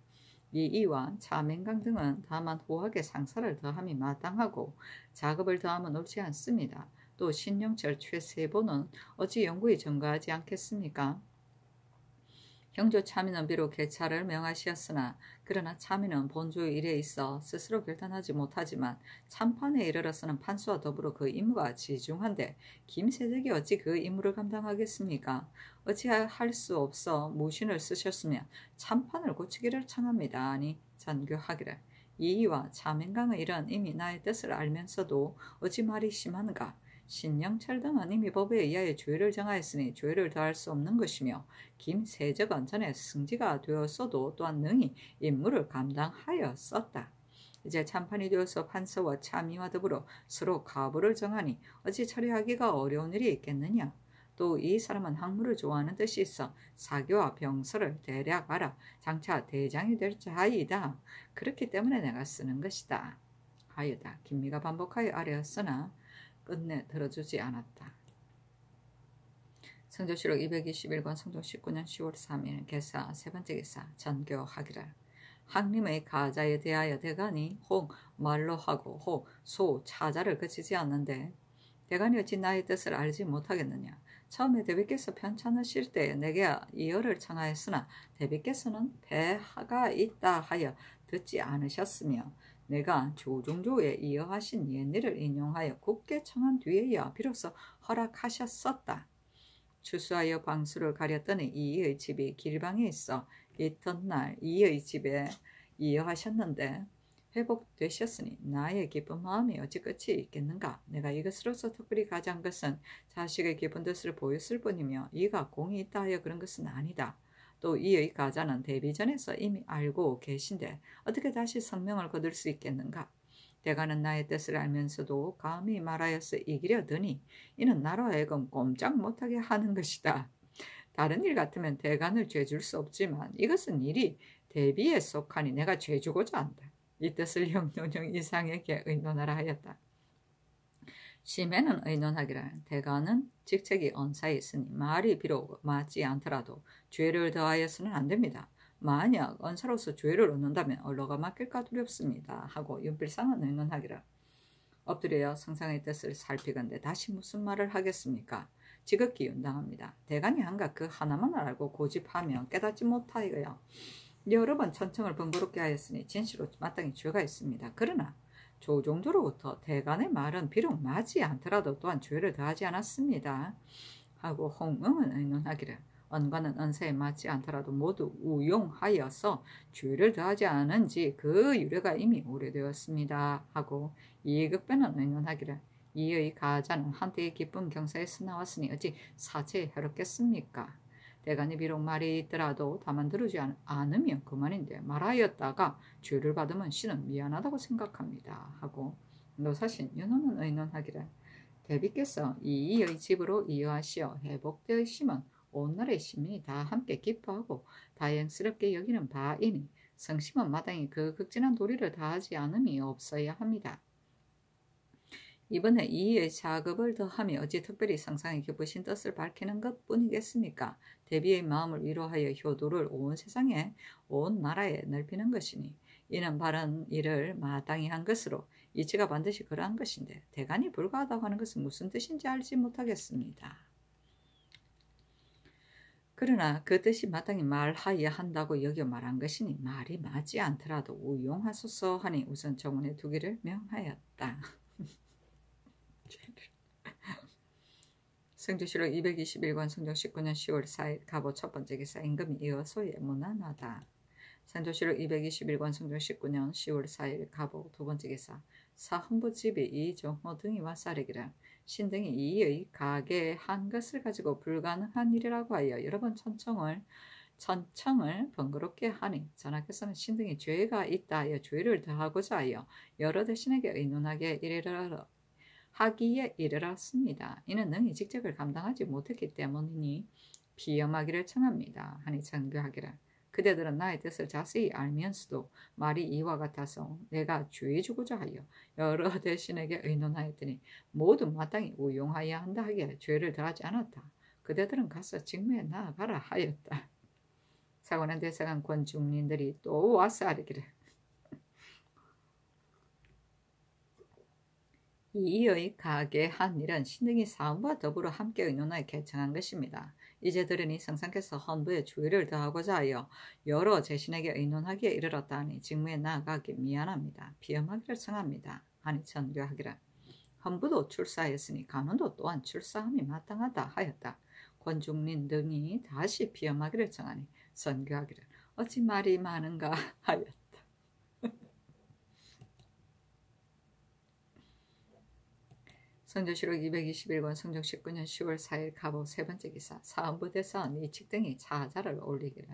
이이와 차맹강 등은 다만 후하게 상사를 더함이 마땅하고 작업을 더하면 옳지 않습니다. 또 신영철 최세보는 어찌 영구히 증가하지 않겠습니까? 형조 차미는 비록 개차를 명하시었으나 그러나 차미는 본주의 일에 있어 스스로 결단하지 못하지만 참판에 이르러서는 판수와 더불어 그 임무가 지중한데 김세득이 어찌 그 임무를 감당하겠습니까? 어찌할 수 없어 무신을 쓰셨으면 참판을 고치기를 청합니다. 아니 잔교하기를 이의와 차맹강의 일은 이미 나의 뜻을 알면서도 어찌 말이 심한가? 신영철 등은 이미 법에 의하여 조율을 정하였으니 조율을 더할 수 없는 것이며 김세적은 전에 승지가 되었어도 또한 능히 임무를 감당하였었다. 이제 참판이 되어서 판서와 참의와 더불어 서로 가부를 정하니 어찌 처리하기가 어려운 일이 있겠느냐. 또 이 사람은 학문을 좋아하는 뜻이 있어 사교와 병서를 대략 알아 장차 대장이 될 자이다. 그렇기 때문에 내가 쓰는 것이다. 하여다. 김미가 반복하여 아뢰었으나 끝내 들어주지 않았다. 성조실록 221권 성종 19년 10월 3일 개사 세 번째 개사 전교하기를 항림의 가자에 대하여 대간이 혹 말로 하고 혹 소 차자를 그치지 않는데 대간이 어찌 나의 뜻을 알지 못하겠느냐. 처음에 대비께서 편찮으실 때에 내게 이어를 청하였으나 대비께서는 폐하가 있다 하여 듣지 않으셨으며 내가 조종조에 이어하신 옛일을 인용하여 굳게 청한 뒤에야 비로소 허락하셨었다. 추수하여 방수를 가렸더니 이의 집이 길방에 있어 이튿날 이의 집에 이어하셨는데 회복되셨으니 나의 기쁜 마음이 어찌 끝이 있겠는가. 내가 이것으로서 특별히 가져한 것은 자식의 기쁜 뜻을 보였을 뿐이며 이가 공이 있다 하여 그런 것은 아니다. 또 이의 가자는 데뷔전에서 이미 알고 계신데 어떻게 다시 성명을 거둘 수 있겠는가. 대가는 나의 뜻을 알면서도 감히 말하여서 이기려 드니 이는 나로 하여금 꼼짝 못하게 하는 것이다. 다른 일 같으면 대간을 죄줄 수 없지만 이것은 일이 대비에 속하니 내가 죄주고자 한다. 이 뜻을 형노령 이상에게 의논하라 하였다. 심해는 의논하기를 대가는 직책이 언사에 있으니 말이 비록 맞지 않더라도 죄를 더하여서는 안 됩니다. 만약 언사로서 죄를 얻는다면 언로가 맡길까 두렵습니다. 하고 윤필상은 의논하기를 엎드려 성상의 뜻을 살피건대 다시 무슨 말을 하겠습니까? 지극히 윤당합니다. 대간이 한가 그 하나만 알고 고집하며 깨닫지 못하여요. 여러 번 천청을 번거롭게 하였으니 진실로 마땅히 죄가 있습니다. 그러나 조종조로부터 대간의 말은 비록 맞지 않더라도 또한 죄를 더하지 않았습니다. 하고 홍응은 의논하기를 언과는 언사에 맞지 않더라도 모두 우용하여서 죄를 더하지 않은지 그 유래가 이미 오래되었습니다. 하고 이극변은 의논하기를 이의 가자는 한때의 기쁜 경사에서 나왔으니 어찌 사체에 해롭겠습니까? 대간이 비록 말이 있더라도 다만 들으지 않으면 그만인데 말하였다가 죄를 받으면 신은 미안하다고 생각합니다. 하고 노사신 윤호는 의논하기를 대비께서 이의 집으로 이어하시어 회복되시면 온 나라의 시민이 다 함께 기뻐하고 다행스럽게 여기는 바이니 성심은 마땅히 그 극진한 도리를 다하지 않음이 없어야 합니다. 이번에 이의 작업을 더하며 어찌 특별히 성상의 기쁘신 뜻을 밝히는 것뿐이겠습니까? 대비의 마음을 위로하여 효도를 온 세상에 온 나라에 넓히는 것이니 이는 바른 일을 마땅히 한 것으로 이치가 반드시 그러한 것인데 대간이 불가하다고 하는 것은 무슨 뜻인지 알지 못하겠습니다. 그러나 그 뜻이 마땅히 말하여야 한다고 여겨 말한 것이니 말이 맞지 않더라도 우용하소서 하니 우선 정원에 두기를 명하였다. 성조실록 221권 성종 19년 10월 4일 가보 첫 번째 기사 임금이 이어소에 무난하다. 성조실록 221권 성종 19년 10월 4일 가보 두 번째 기사 사헌부집이 이종호 등이 와싸르기를 신등이 이의 가게한 것을 가지고 불가능한 일이라고 하여 여러 번 천청을 천청을 번거롭게 하니 전하께서는 신등이 죄가 있다 하여 죄를 더하고자 하여 여러 대신에게 의논하기에 이르렀습니다. 이는 능히 직책을 감당하지 못했기 때문이니 비엄하기를 청합니다. 하니 전교하기를 그대들은 나의 뜻을 자세히 알면서도 말이 이와 같아서 내가 죄 주고자 하여 여러 대신에게 의논하였더니 모두 마땅히 우용하여야 한다 하기에 죄를 더하지 않았다. 그대들은 가서 직무에 나아가라 하였다. 사고난 대사관 권중린들이 또 와서 아뢰기를 이의 가게 한 일은 신등이 사원과 더불어 함께 의논하여 개청한 것입니다. 이제 들으니 성상께서 헌부에 주의를 더하고자 하여 여러 제신에게 의논하기에 이르렀다 하니 직무에 나아가기 미안합니다. 비엄하기를 청합니다. 하니 전교하기를 헌부도 출사하였으니 간원도 또한 출사함이 마땅하다 하였다. 권중린 등이 다시 비엄하기를 청하니 선교하기를 어찌 말이 많은가 하였다. 성조실록 221권 성종 19년 10월 4일 갑오 세 번째 기사 사헌부 대사원 이칙 등이 자자를 올리기를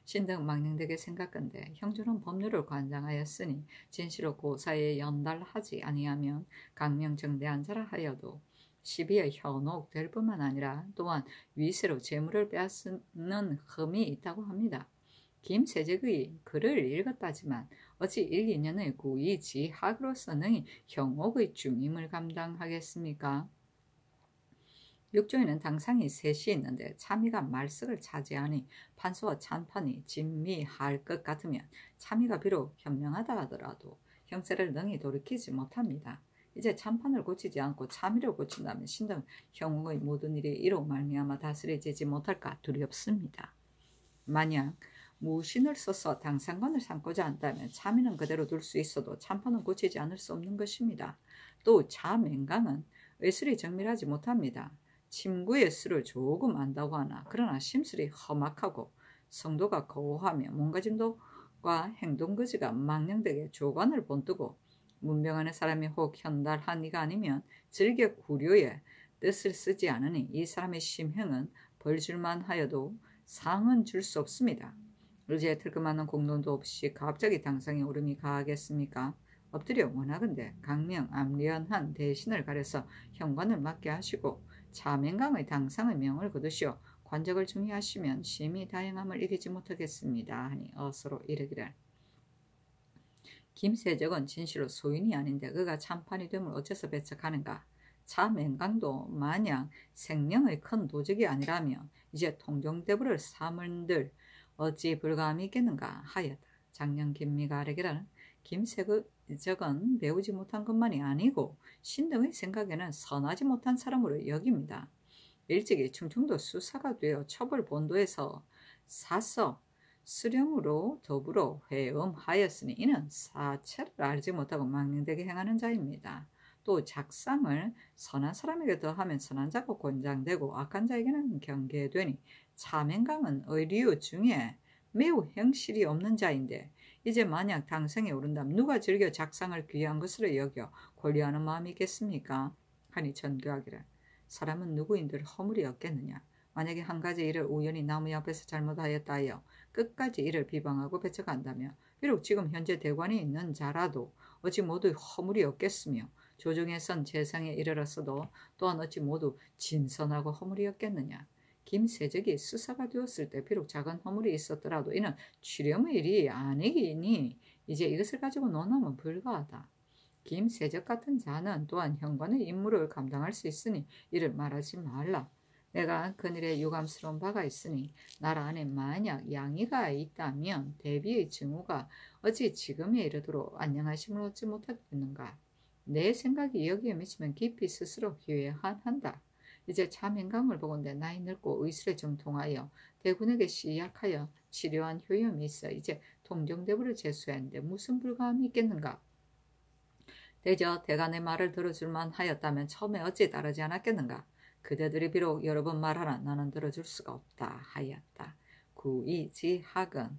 신등 망령되게 생각건대 형주는 법률을 관장하였으니 진실로 고사에 연달하지 아니하면 강명정대한 자라 하여도 시비에 현혹될 뿐만 아니라 또한 위세로 재물을 빼앗는 흠이 있다고 합니다. 김세적의 글을 읽었다지만 어찌 1, 2년의 구의지학으로서 능히 형옥의 중임을 감당하겠습니까? 육조에는 당상이 셋이 있는데 참의가 말석을 차지하니 판소와 찬판이 진미할 것 같으면 참의가 비록 현명하다 하더라도 형세를 능히 돌이키지 못합니다. 이제 참판을 고치지 않고 참의를 고친다면 신등 형옥의 모든 일이 이로 말미암아 다스려지지 못할까 두렵습니다. 만약 무신을 써서 당상관을 삼고자 한다면 참의는 그대로 둘 수 있어도 참판은 고치지 않을 수 없는 것입니다. 또 자맹강은 의술이 정밀하지 못합니다. 침구의 수를 조금 안다고 하나 그러나 심술이 험악하고 성도가 거호하며 몸가짐도와 행동거지가 망령되게 조관을 본뜨고 문병하는 사람이 혹 현달한 이가 아니면 즐겨 구료에 뜻을 쓰지 않으니 이 사람의 심형은 벌줄만 하여도 상은 줄 수 없습니다. 이제 틀끔하는 공론도 없이 갑자기 당상에 오름이 가하겠습니까? 엎드려 원하건대 강명 암련한 대신을 가려서 현관을 맡게 하시고 자맹강의 당상의 명을 거두시어 관적을 중의하시면 심히 다행함을 이기지 못하겠습니다. 하니 어서로 이르기를 김세적은 진실로 소인이 아닌데 그가 참판이 됨을 어째서 배척하는가? 자맹강도 마냥 생명의 큰 도적이 아니라며 이제 통정대부를 삼은들 어찌 불감이 있겠는가 하였다. 장년 김미가 아뢰기를 김세적은 배우지 못한 것만이 아니고 신등의 생각에는 선하지 못한 사람으로 여깁니다. 일찍이 충청도 수사가 되어 처벌본도에서 사서 수령으로 더불어 회음하였으니 이는 사체를 알지 못하고 망령되게 행하는 자입니다. 또 작상을 선한 사람에게 더하면 선한 자가 권장되고 악한 자에게는 경계되니 자맹강은 의류 중에 매우 형실이 없는 자인데 이제 만약 당상에 오른다면 누가 즐겨 작상을 귀한 것으로 여겨 권리하는 마음이 있겠습니까? 하니 전교하기를 사람은 누구인들 허물이 없겠느냐? 만약에 한 가지 일을 우연히 나무 옆에서 잘못하였다 하여 끝까지 이를 비방하고 배척한다면 비록 지금 현재 대관이 있는 자라도 어찌 모두 허물이 없겠으며 조정에선 재상에 이르렀어도 또한 어찌 모두 진선하고 허물이 없겠느냐? 김세적이 수사가 되었을 때 비록 작은 허물이 있었더라도 이는 취렴의 일이 아니기니 이제 이것을 가지고 논하면 불가하다. 김세적 같은 자는 또한 현관의 임무를 감당할 수 있으니 이를 말하지 말라. 내가 그늘에 유감스러운 바가 있으니 나라 안에 만약 양의가 있다면 대비의 증오가 어찌 지금에 이르도록 안녕하심을 얻지 못하겠는가. 내 생각이 여기에 미치면 깊이 스스로 회한한다. 이제 자맹강을 보건대 나이 늙고 의술에 정통하여 대군에게 시약하여 치료한 효염이 있어 이제 통정대부를 제수했는데 무슨 불가함이 있겠는가. 대저 대간의 말을 들어줄만 하였다면 처음에 어찌 따르지 않았겠는가. 그대들이 비록 여러 번 말하나 나는 들어줄 수가 없다 하였다. 구이지학은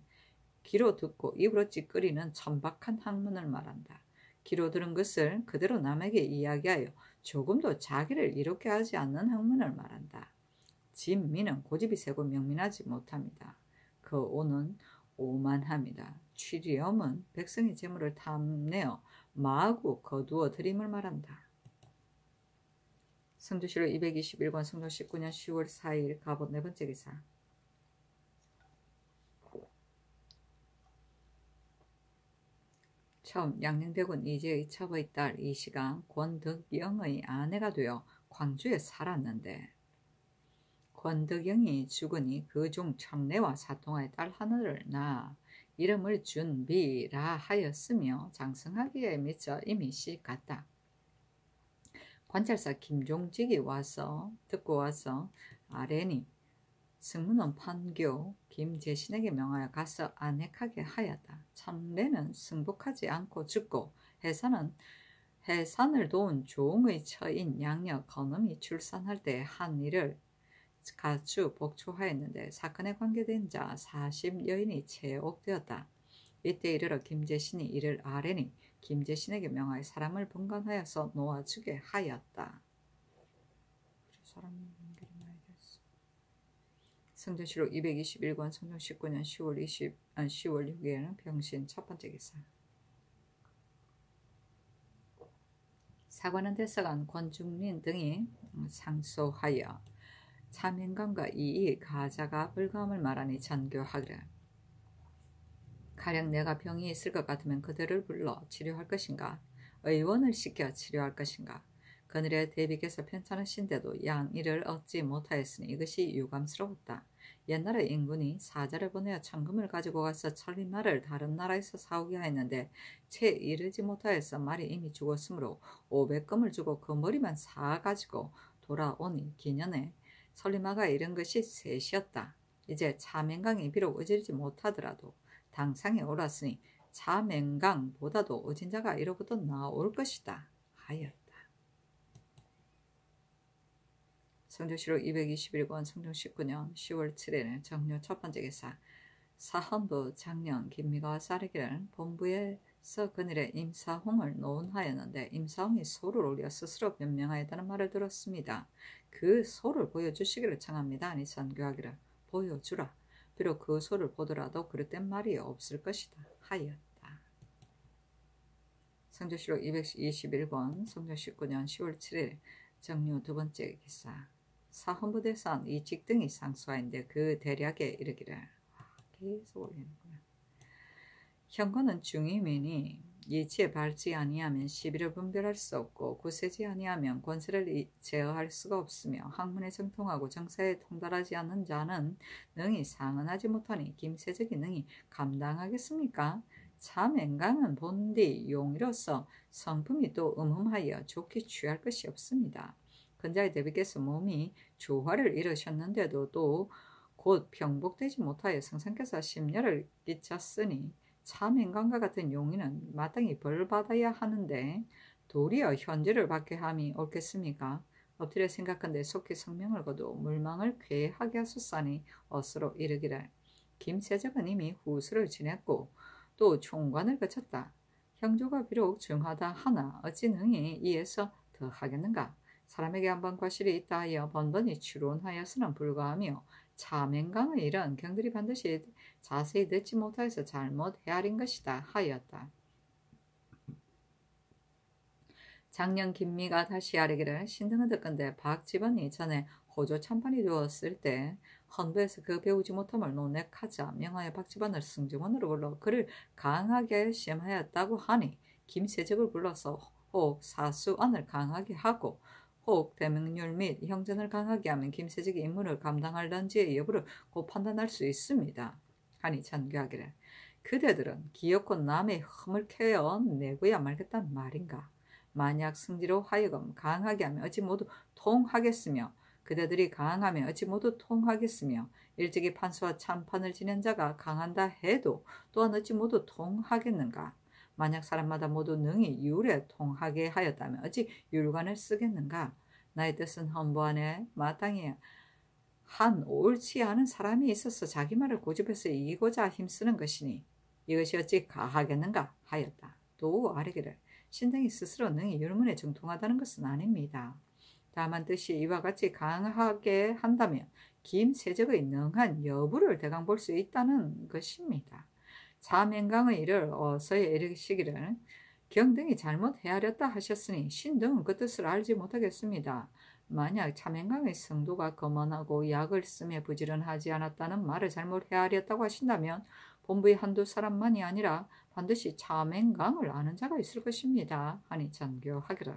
귀로 듣고 입으로 찌끄리는 천박한 학문을 말한다. 귀로 들은 것을 그대로 남에게 이야기하여 조금도 자기를 이롭게 하지 않는 학문을 말한다. 진미는 고집이 세고 명민하지 못합니다. 그 오는 오만합니다. 취리엄은 백성의 재물을 탐내어 마구 거두어 들임을 말한다. 성주시로 221권 성종 19년 10월 4일 갑옷 네 번째 기사. 처음 양녕대군 이재의 첩의 딸 이시가 권덕영의 아내가 되어 광주에 살았는데 권덕영이 죽으니 그 중 첨례와 사통의 딸 하늘을 낳아 이름을 준비라 하였으며 장성하기에 미쳐 이미 시갔다. 관찰사 김종직이 듣고 와서 아뢰니 승문원 판교 김재신에게 명하여 가서 안핵하게 하였다. 첨례는 승복하지 않고 죽고 해산을 도운 종의 처인 양녀 건음이 출산할 때 한 일을 가주 복초하였는데 사건에 관계된 자 40여인이 채옥되었다. 이때 이르러 김재신이 이를 아뢰니 김재신에게 명하여 사람을 분간하여서 놓아주게 하였다. 성전시록 221권 성종 19년 10월 6일에는 병신 첫 번째 기사. 사관은 대사관 권중린 등이 상소하여 차명강과 이의 가자가 불감을 말하니 전교하기를 가령 내가 병이 있을 것 같으면 그들을 불러 치료할 것인가? 의원을 시켜 치료할 것인가? 그늘에 대비께서 편찮으신데도 양이를 얻지 못하였으니 이것이 유감스러웠다. 옛날에 인군이 사자를 보내어 천금을 가지고 가서 천리말을 다른 나라에서 사오게 하였는데 채 이르지 못하여서 말이 이미 죽었으므로 500금을 주고 그 머리만 사가지고 돌아오니 기년에 천리마가 이른 것이 셋이었다. 이제 차맹강이 비록 의지르지 못하더라도 당상에 올랐으니 차맹강보다도 의진 자가 이로부터 나올 것이다 하였다. 성조시록 221권 성종 19년 10월 7일 정료 첫 번째 기사. 사헌부 장령 김미가 사르기를 본부에서 그늘에 임사홍을 노운하였는데 임사홍이 소를 올려 스스로 변명하였다는 말을 들었습니다. 그 소를 보여주시기를 청합니다. 아니 선교하기를 보여주라. 비록 그 소를 보더라도 그릇된 말이 없을 것이다 하였다. 성조시록 221권 성종 19년 10월 7일 정료 두 번째 기사. 사헌부대선 이직 등이 상소하인데 그 대략에 이르기를 계속 올리는구나. 현권은 중임이니 예치에 밟지 아니하면 시비를 분별할 수 없고 구세지 아니하면 권세를 제어할 수가 없으며 학문에 정통하고 정사에 통달하지 않는 자는 능히 상언하지 못하니 김세적이 능히 감당하겠습니까? 차맹강은 본디 용이로서 성품이 또 음흠하여 좋게 취할 것이 없습니다. 근자의 대비께서 몸이 조화를 이루셨는데도 또 곧 병복되지 못하여 성상께서 심려를 끼쳤으니 차맹강과 같은 용인은 마땅히 벌받아야 하는데 도리어 현지를 받게 함이 옳겠습니까? 엎드려 생각한데 속히 성명을 거두 물망을 쾌하게 하소사니 어스로 이르기를 김세적은 이미 후수를 지냈고 또 총관을 거쳤다. 형조가 비록 중하다 하나 어찌 능히 이에서 더 하겠는가? 사람에게 한번 과실이 있다 하여 번번이 추론하여서는 불가하며 차맹강의 일은 경들이 반드시 자세히 듣지 못하여서 잘못 헤아린 것이다 하였다. 장년 김미가 다시 아뢰기를 신등은 듣건대 박집원이 전에 호조 참판이 되었을 때 헌부에서 그 배우지 못함을 논핵하자 명하여 박집원을 승정원으로 불러 그를 강하게 시험하였다고 하니 김세적을 불러서 혹 사수안을 강하게 하고 혹 대명률 및 형전을 강하게 하면 김세적이 임무를 감당할런지의 여부를 곧 판단할 수 있습니다. 하니 전교하기를 그대들은 기어코 남의 흠을 캐어 내고야 말겠단 말인가. 만약 승지로 하여금 강하게 하면 어찌 모두 통하겠으며 그대들이 강하면 어찌 모두 통하겠으며 일찍이 판수와 참판을 지낸 자가 강한다 해도 또한 어찌 모두 통하겠는가. 만약 사람마다 모두 능히 율에 통하게 하였다면 어찌 율관을 쓰겠는가. 나의 뜻은 헌부 안에 마땅히 한 옳지 않은 사람이 있어서 자기 말을 고집해서 이기고자 힘쓰는 것이니 이것이 어찌 가하겠는가 하였다. 또 아뢰기를 신등이 스스로 능히 율문에 정통하다는 것은 아닙니다. 다만 뜻이 이와 같이 강하게 한다면 김세적의 능한 여부를 대강 볼 수 있다는 것입니다. 자맹강의 일을 어서야 이르시기를 경등이 잘못 헤아렸다 하셨으니 신등은 그 뜻을 알지 못하겠습니다. 만약 자맹강의 성도가 거만하고 약을 쓰며 부지런하지 않았다는 말을 잘못 헤아렸다고 하신다면 본부의 한두 사람만이 아니라 반드시 자맹강을 아는 자가 있을 것입니다. 하니 전교하기를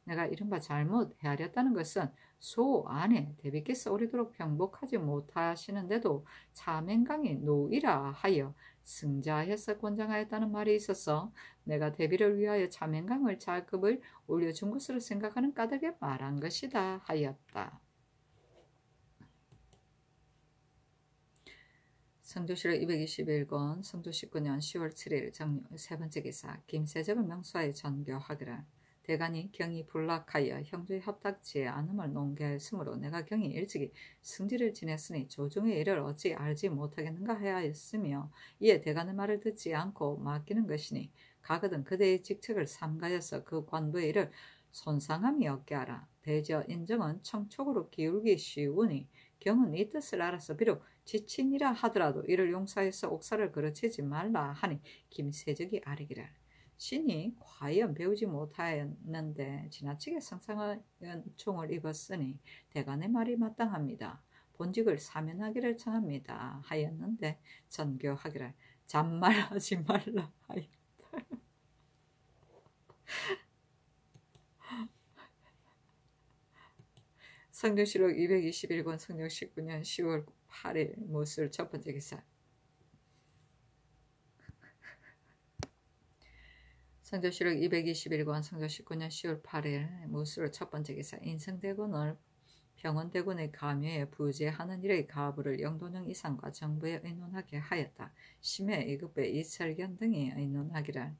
내가 이른바 잘못 헤아렸다는 것은 소 안에 대비께서 오래도록 병복하지 못하시는데도 자맹강이 노이라 하여 승자해서 권장하였다는 말이 있어서 내가 대비를 위하여 자맹강을 자급을 올려준 것으로 생각하는 까닭에 말한 것이다 하였다. 성조실록 221권 성조 19년 10월 7일 정유 세 번째 기사 김세적을 명수하여 전교하기를 대간이 경이 불락하여 형제의 협탁지에 안음을 농계하였으므로 내가 경이 일찍이 승지를 지냈으니 조정의 일을 어찌 알지 못하겠는가 하였으며 이에 대간의 말을 듣지 않고 맡기는 것이니 가거든 그대의 직책을 삼가여서 그 관부의 일을 손상함이 없게 하라. 대저 인정은 청촉으로 기울기 쉬우니 경은 이 뜻을 알아서 비록 지친이라 하더라도 이를 용서해서 옥사를 그르치지 말라 하니 김세적이 아뢰기를 신이 과연 배우지 못하였는데 지나치게 상상한 총을 입었으니 대간의 말이 마땅합니다. 본직을 사면하기를 청합니다. 하였는데 전교하기를 잔말하지 말라 하였다. 성경실록 221권 성경 19년 10월 8일 모술 첫 번째 기사 성조실록 221권 성조 19년 10월 8일 모술 첫 번째 기사 인성대군을 병원대군의 감유에 부재하는 일의 가부를 영도령 이상과 정부에 의논하게 하였다. 심해 이급배 이철견 등이 의논하기를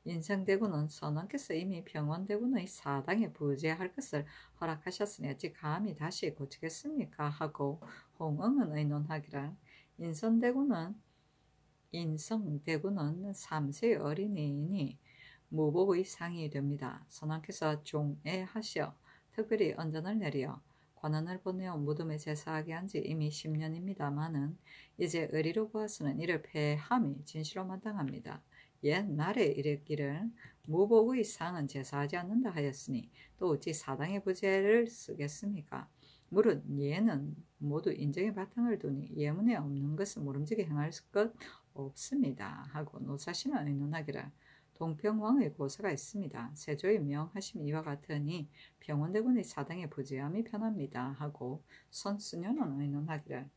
인성대군은 선왕께서 이미 병원대군의 사당에 부재할 것을 허락하셨으니 어찌 감히 다시 고치겠습니까? 하고 홍응은 의논하기를 인성대군은 3세 어린이니 무복의 상이 됩니다. 선왕께서 종애하시어 특별히 언전을 내려 관원을 보내어 무덤에 제사하게 한 지 이미 10년입니다마는 이제 의리로 보아서는 이를 폐함이 진실로 마땅합니다. 옛날에 이랬기를 무복의 상은 제사하지 않는다 하였으니 또 어찌 사당의 부제를 쓰겠습니까? 무릇 예는 모두 인정의 바탕을 두니 예문에 없는 것은 모름지게 행할 것 없습니다. 하고 노사신은 의논하기를 동평왕의 고사가 있습니다. 세조의 명하심 이와 같으니 병원대군의 사당의 부재함이 편합니다. 하고 선수녀는 의논하기를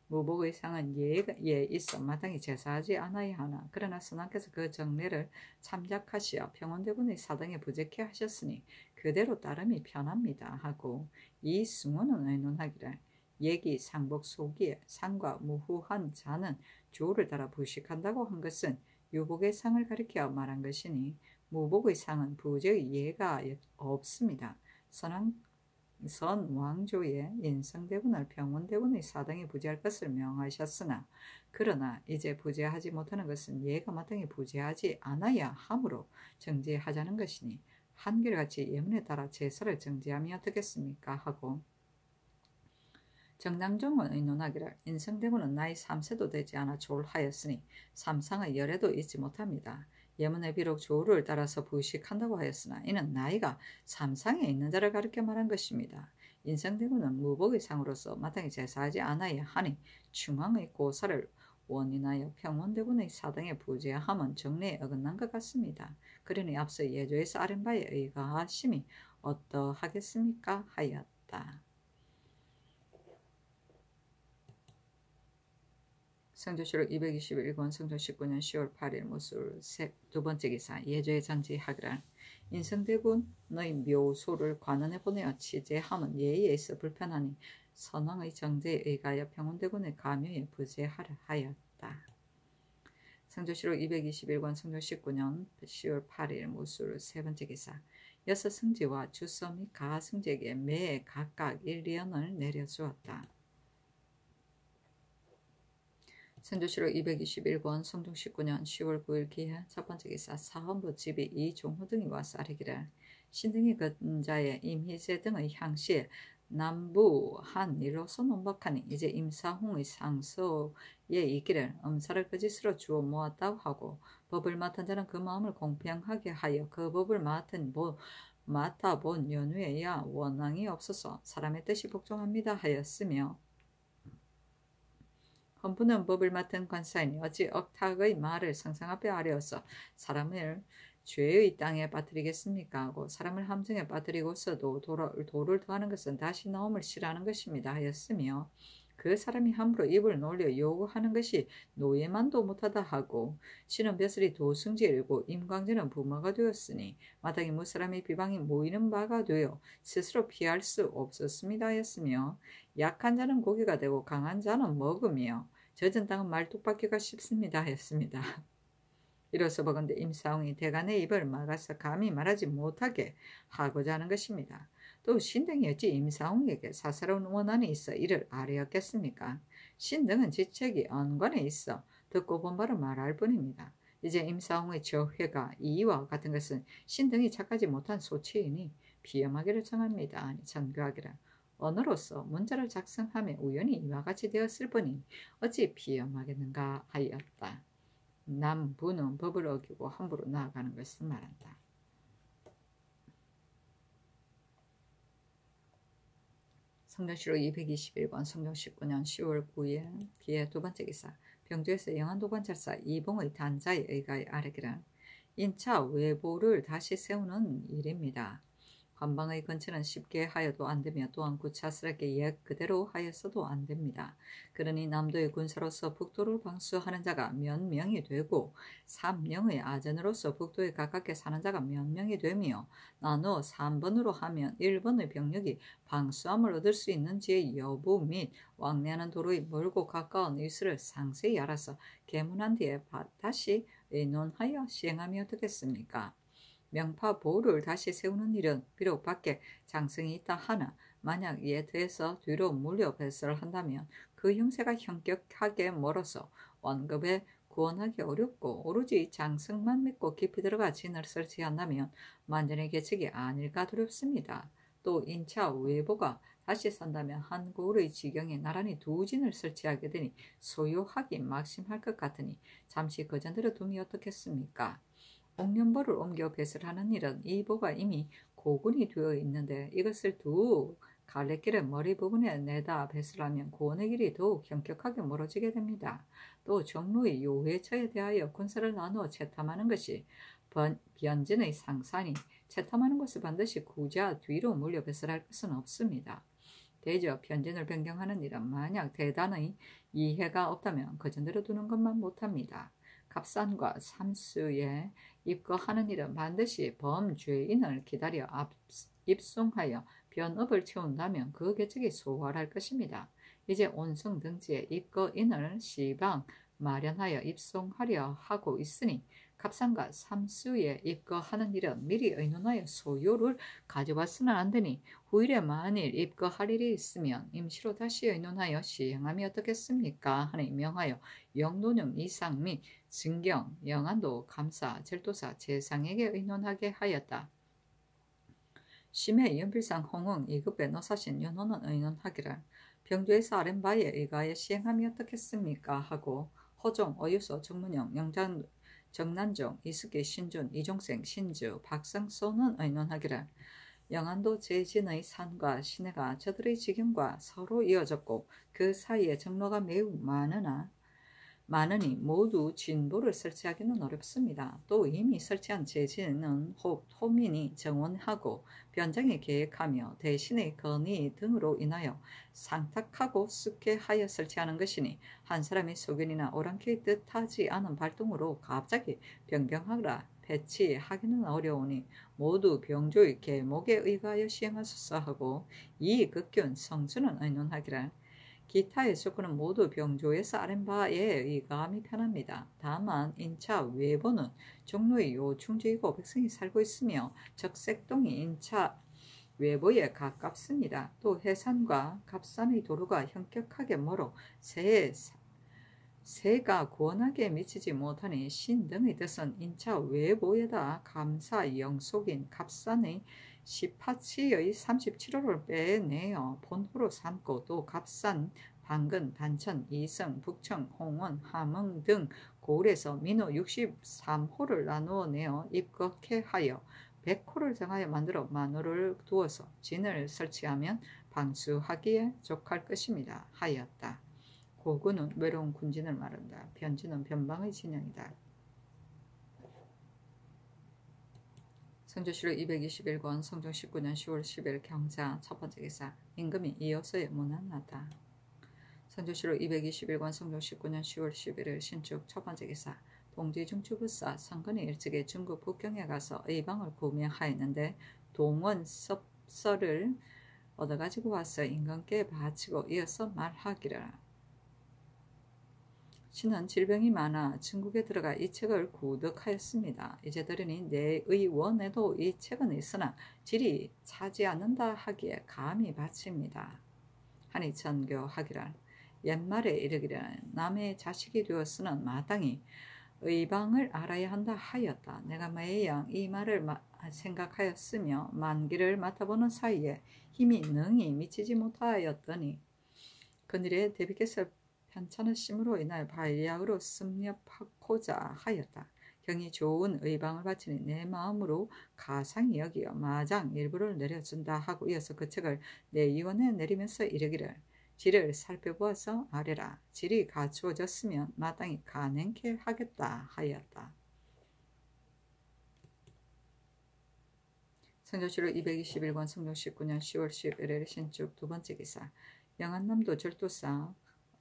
무복의 상은 예에 있어 마땅히 제사하지 않아야 하나 그러나 선왕께서 그 정례를 참작하시어 병원대군의 사당에 부재케 하셨으니 그대로 따름이 편합니다. 하고 이 승우는 의논하기를 예기 상복 소기에 상과 무후한 자는 조를 따라 부식한다고 한 것은 유복의 상을 가리켜 말한 것이니 무복의 상은 부재의 예가 없습니다. 선왕조의 인성대군을 병원대군의 사당에 부재할 것을 명하셨으나 그러나 이제 부재하지 못하는 것은 예가 마땅히 부재하지 않아야 하므로 정지하자는 것이니 한결같이 예문에 따라 제사를 정지함이 어떻겠습니까? 하고 정남종은 의논하기를 인성대군은 나이 3세도 되지 않아 졸하였으니 삼상의 열애도 잊지 못합니다. 예문에 비록 조를 따라서 부식한다고 하였으나 이는 나이가 삼상에 있는 자를 가리켜 말한 것입니다. 인성대군은 무복의 상으로서 마땅히 제사하지 않아야 하니 충왕의 고사를 원인하여 평원대군의 사당에 부재함은 정례에 어긋난 것 같습니다. 그러니 앞서 예조에서 아랜 바에 의거하심이 어떠하겠습니까? 하였다. 성조실록 221권 성조 19년 10월 8일 모술 두 번째 기사 예조의 전지하기를 인성대군의 묘소를 관원에 보내어 취재함은 예의에 있어 불편하니 선왕의 정제에 의하여 평원대군의 감유에 부재하라 하였다. 성조실록 221권 성조 19년 10월 8일 모술 세 번째 기사 여섯 승지와 주서 및 가승지에게 매해 각각 1년을 내려주었다. 성조실록 221권 성종 19년 10월 9일 기해 첫 번째 기사 사헌부 집이 이종후 등이 와서 아뢰기를 신등이 근자의 임희세 등의 향시에 남부 한 일로서 논박하니 이제 임사홍의 상소에 이기를 엄사를 거짓으로 주어 모았다고 하고 법을 맡은 자는 그 마음을 공평하게 하여 그 법을 맡아본 연후에야 원망이 없어서 사람의 뜻이 복종합니다 하였으며 헌부는 법을 맡은 관사이니 어찌 억탁의 말을 상상 앞에 아뢰어서 사람을 죄의 땅에 빠뜨리겠습니까 하고 사람을 함정에 빠뜨리고서도 도를 더하는 것은 다시 나옴을 싫어하는 것입니다 하였으며 그 사람이 함부로 입을 놀려 요구하는 것이 노예만도 못하다 하고 신은 벼슬이 도승지에 이르고 임광진은 부모가 되었으니 마땅히 무사람의 비방이 모이는 바가 되어 스스로 피할 수 없었습니다 하였으며 약한 자는 고기가 되고 강한 자는 먹으며 젖은 땅은 말뚝박기가 쉽습니다 하였습니다. 이로써 보건대 임사홍이 대간의 입을 막아서 감히 말하지 못하게 하고자 하는 것입니다. 또 신등이 어찌 임사홍에게 사사로운 원한이 있어 이를 아뢰었겠습니까? 신등은 지책이 언관에 있어 듣고 본 바를 말할 뿐입니다. 이제 임사홍의 저회가 이와 같은 것은 신등이 착하지 못한 소치이니 비엄하기를 청합니다. 아니 전교하기를. 언어로서 문자를 작성함에 우연히 이와 같이 되었을 뿐이 어찌 비엄하겠는가 하였다. 남부는 법을 어기고 함부로 나아가는 것을 말한다. 성경시록 221권 성경 19년 10월 9일 기의 두 번째 기사 병조에서 영안도 관찰사 이봉의 단자에 의가에 아뢰기를 인차 외보를 다시 세우는 일입니다. 관방의 건치는 쉽게 하여도 안되며 또한 구차스럽게 옛 그대로 하였어도 안됩니다. 그러니 남도의 군사로서 북도를 방수하는 자가 몇 명이 되고 삼령의 아전으로서 북도에 가깝게 사는 자가 몇 명이 되며 나누어 3번으로 하면 1번의 병력이 방수함을 얻을 수 있는지의 여부 및 왕래하는 도로의 멀고 가까운 위수를 상세히 알아서 계문한 뒤에 다시 의논하여 시행하면 어떻겠습니까? 명파보를 다시 세우는 일은 비록 밖에 장성이 있다 하나 만약 이에 더해서 뒤로 물려 배설을 한다면 그 형세가 현격하게 멀어서 원급에 구원하기 어렵고 오로지 장성만 믿고 깊이 들어가 진을 설치한다면 만전의 계책이 아닐까 두렵습니다. 또 인차 외보가 다시 산다면 한고을의 지경에 나란히 두 진을 설치하게 되니 소요하기 막심할 것 같으니 잠시 거전들어 둠이 어떻겠습니까? 옥년보를 옮겨 배설하는 일은 이 보가 이미 고군이 되어 있는데 이것을 두 갈래길의 머리 부분에 내다 배설하면 구원의 길이 더욱 현격하게 멀어지게 됩니다. 또 정로의 요회처에 대하여 군사를 나누어 채탐하는 것이 변진의 상산이 채탐하는 것을 반드시 구자 뒤로 물려 배설할 것은 없습니다. 대저 변진을 변경하는 일은 만약 대단의 이해가 없다면 거전대로 두는 것만 못합니다. 갑산과 삼수에 입거하는 일은 반드시 범죄인을 기다려 입송하여 변업을 채운다면 그 계책이 소활할 것입니다. 이제 온성 등지에 입거인을 시방 마련하여 입송하려 하고 있으니 갑산과 삼수에 입거하는 일은 미리 의논하여 소요를 가져왔으나 안되니 후일에 만일 입거할 일이 있으면 임시로 다시 의논하여 시행하면 어떻겠습니까? 하니 명하여 영노령 이상 및 증경, 영안도, 감사, 절도사, 재상에게 의논하게 하였다. 심해 연필상 홍응 2급의 노사신 윤호는 의논하기를 병조에서 아랜 바에 의가에 시행하면 어떻겠습니까? 하고 허종, 어유소, 정문영, 정난종, 이숙기, 신준, 이종생, 신주, 박상소는 의논하기를 영안도 제진의 산과 시내가 저들의 지경과 서로 이어졌고 그 사이에 정로가 매우 많으니 모두 진보를 설치하기는 어렵습니다. 또 이미 설치한 제진은 호민이 정원하고 변장에 계획하며 대신의 건의 등으로 인하여 상탁하고 습게 하여 설치하는 것이니 한 사람의 소견이나 오랑캐의 뜻하지 않은 발동으로 갑자기 변경하라 배치하기는 어려우니 모두 병조의 계목에 의하여 시행하소서 하고 이 극균 성수는 의논하기를 기타의 조건은 모두 병조에서 아랜 바에 의감이 편합니다. 다만 인차 외보는 종로의 요충지이고 백성이 살고 있으며 적색동이 인차 외보에 가깝습니다. 또 해산과 갑산의 도로가 현격하게 멀어 새에 새가 권하게 미치지 못하니 신등의 뜻은 인차 외보에다 감사 영속인 갑산의 18치의 37호를 빼내어 본호로 삼고 또 갑산, 방근, 단천, 이성, 북청, 홍원, 함흥 등 고을에서 민호 63호를 나누어 내어 입극해 하여 100호를 정하여 만들어 만호를 두어서 진을 설치하면 방수하기에 족할 것입니다. 하였다. 고구는 외로운 군진을 말한다. 변지는 변방의 진영이다. 성조실록 221권 성종 19년 10월 10일 경자 첫번째 기사. 임금이 이어서에 무난하다. 성조실록 221권 성종 19년 10월 11일 신축 첫번째 기사. 동지중추부사 성근이 일찍이 중국 북경에 가서 의방을 구매하였는데 동원 섭서를 얻어가지고 와서 임금께 바치고 이어서 말하기를. 신은 질병이 많아 중국에 들어가 이 책을 구득하였습니다. 이제 들으니 내 의원에도 이 책은 있으나 질이 차지 않는다 하기에 감히 바칩니다. 하니 전교하기를. 옛말에 이르기를 남의 자식이 되었으는 마땅히 의방을 알아야 한다 하였다. 내가 매양 이 말을 생각하였으며 만기를 맡아보는 사이에 힘이 능히 미치지 못하였더니 그늘에 대비께서 편찮으심으로 인하여 반리학으로 습렵하고자 하였다. 경이 좋은 의방을 바치니 내 마음으로 가상히 여기어 마장 일부를 내려준다 하고 이어서 그 책을 내 의원에 내리면서 이르기를. 질을 살펴보아서 아뢰라. 질이 갖추어졌으면 마땅히 간행케 하겠다 하였다. 성조실록 221권 성종 19년 10월 11일 신축 두번째 기사. 영안남도 절도사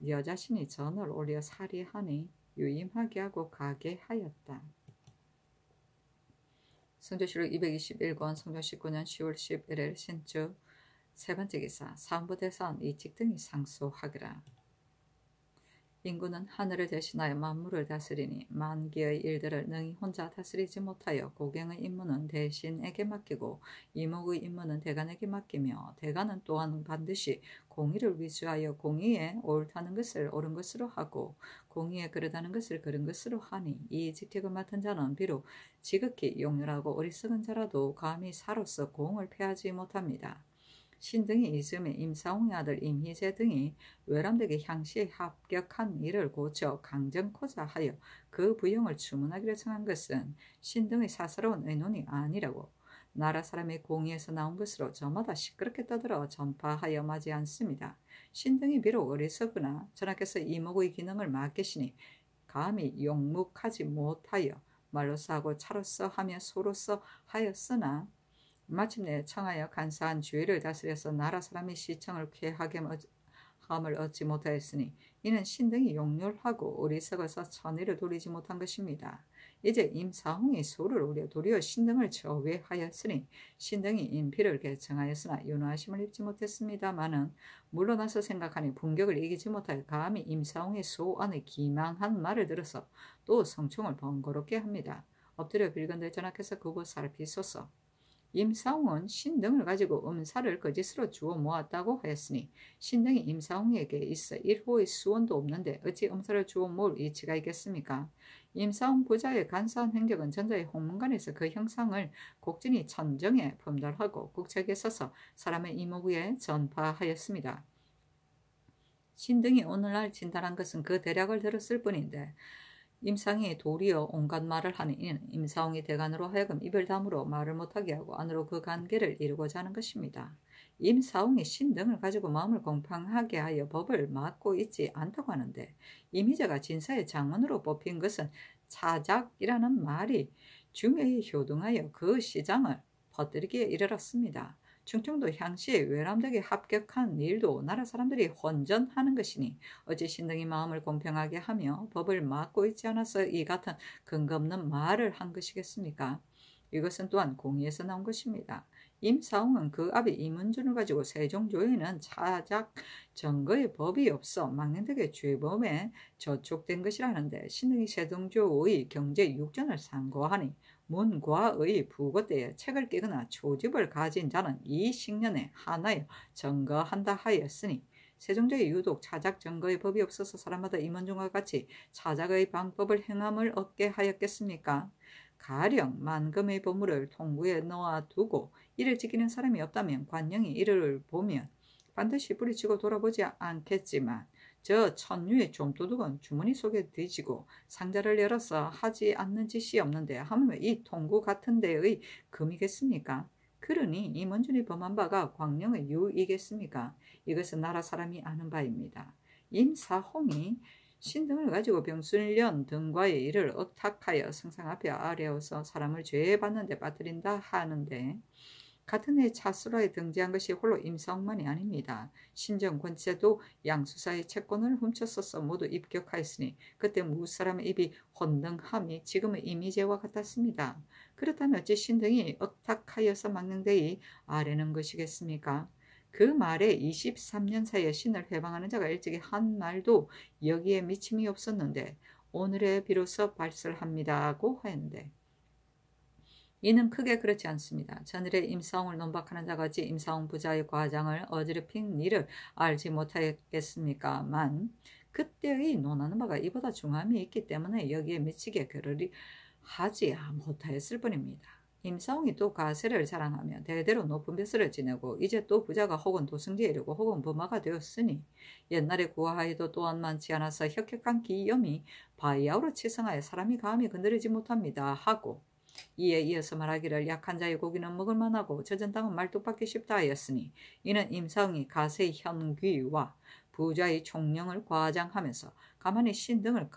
여자신이 전을 올려 살이하니 유임하게 하고 가게 하였다. 성조실록 221권 성종 19년 10월 11일 신축 세번째 기사. 사원부대사원 이직 등이 상소하기라. 인구는 하늘을 대신하여 만물을 다스리니 만기의 일들을 능히 혼자 다스리지 못하여 고경의 임무는 대신에게 맡기고 이목의 임무는 대간에게 맡기며 대간은 또한 반드시 공의를 위주하여 공의에 옳다는 것을 옳은 것으로 하고 공의에 그르다는 것을 그른 것으로 하니 이 직책을 맡은 자는 비록 지극히 용렬하고 어리석은 자라도 감히 사로서 공을 패하지 못합니다. 신등이 이즈음에 임사홍의 아들 임희재 등이 외람되게 향시에 합격한 일을 고쳐 강정코자 하여 그 부용을 주문하기를 청한 것은 신등의 사사로운 의논이 아니라고 나라 사람의 공의에서 나온 것으로 저마다 시끄럽게 떠들어 전파하여 마지 않습니다. 신등이 비록 어리석으나 전하께서 이목의 기능을 맡기시니 감히 용묵하지 못하여 말로써 하고 차로써 하며 소로써 하였으나 마침내 청하여 간사한 주의를 다스려서 나라 사람의 시청을 쾌하게 함을 얻지 못하였으니 이는 신등이 용렬하고 어리석어서 천의를 돌리지 못한 것입니다. 이제 임사홍이 소를 우려 도리어 신등을 저외하였으니 신등이 인피를 개청하였으나 윤화심을 입지 못했습니다마는 물러나서 생각하니 분격을 이기지 못하여 감히 임사홍의 소 안에 기망한 말을 들어서 또 성총을 번거롭게 합니다. 엎드려 빌건대 전하께서 그곳 살피소서. 임사홍은 신등을 가지고 음사를 거짓으로 주워 모았다고 하였으니 신등이 임사홍에게 있어 1호의 수원도 없는데 어찌 음사를 주워 모을 이치가 있겠습니까? 임사홍 부자의 간사한 행적은 전자의 홍문관에서 그 형상을 곡진이 천정에 품달하고 국책에 써서 사람의 이목에 전파하였습니다. 신등이 오늘날 진단한 것은 그 대략을 들었을 뿐인데 임상이 도리어 온갖 말을 하니 이는 임사홍이 대간으로 하여금 입을 다물어 말을 못하게 하고 안으로 그 관계를 이루고자 하는 것입니다. 임사홍이 신등을 가지고 마음을 공평하게 하여 법을 막고 있지 않다고 하는데 임희재가 진사의 장문으로 뽑힌 것은 차작이라는 말이 중요히 효동하여 그 시장을 퍼뜨리기에 이르렀습니다. 충청도 향시에 외람되게 합격한 일도 나라 사람들이 혼전하는 것이니 어찌 신등이 마음을 공평하게 하며 법을 막고 있지 않아서 이 같은 근거 없는 말을 한 것이겠습니까? 이것은 또한 공의에서 나온 것입니다. 임사홍은 그 아비 이문준을 가지고 세종조에는 차작 증거의 법이 없어 망령되게 죄범에 저촉된 것이라는데 신등이 세종조의 경제 육전을 상고하니 문과의 부고때에 책을 끼거나 초집을 가진 자는 이 식년에 하나여 증거한다 하였으니 세종대의 유독 차작 증거의 법이 없어서 사람마다 임원중과 같이 차작의 방법을 행함을 얻게 하였겠습니까? 가령 만금의 보물을 통구에 넣어두고 이를 지키는 사람이 없다면 관영이 이를 보면 반드시 뿌리치고 돌아보지 않겠지만 저 천류의 좀도둑은 주머니 속에 뒤지고 상자를 열어서 하지 않는 짓이 없는데 하물며 이 통구 같은 데의 금이겠습니까? 그러니 임원준이 범한 바가 광령의 유이겠습니까? 이것은 나라 사람이 아는 바입니다. 임사홍이 신등을 가지고 병술련 등과의 일을 억탁하여 성상 앞에 아뢰어서 사람을 죄에 받는 데 빠뜨린다 하는데 같은 해 차수라에 등재한 것이 홀로 임사홍만이 아닙니다. 신정 권세도 양수사의 채권을 훔쳤어서 모두 입격하였으니 그때 무사람의 입이 혼등함이 지금의 이미제와 같았습니다. 그렇다면 어찌 신등이 억탁하여서 망령되이 아뢰는 것이겠습니까? 그 말에 23년 사이에 신을 회방하는 자가 일찍이 한 말도 여기에 미침이 없었는데 오늘에 비로소 발설합니다고 하였는데 이는 크게 그렇지 않습니다. 전일에 임사홍을 논박하는 자가 어찌 임사홍 부자의 과장을 어지럽힌 일을 알지 못하겠습니까만 그때의 논하는 바가 이보다 중함이 있기 때문에 여기에 미치게 결의를 하지 못하였을 뿐입니다. 임사홍이 또 가세를 자랑하며 대대로 높은 벼슬을 지내고 이제 또 부자가 혹은 도승지에 이르고 혹은 범화가 되었으니 옛날에 구하에도 또한 많지 않아서 혁혁한 기염이 바야흐로 치성하여 사람이 감히 건드리지 못합니다 하고 이에 이어서 말하기를 약한 자의 고기는 먹을 만하고 젖은 땅은 말뚝박기 쉽다 하였으니 이는 임사홍이 가세의 현귀와 부자의 총령을 과장하면서 가만히 신등을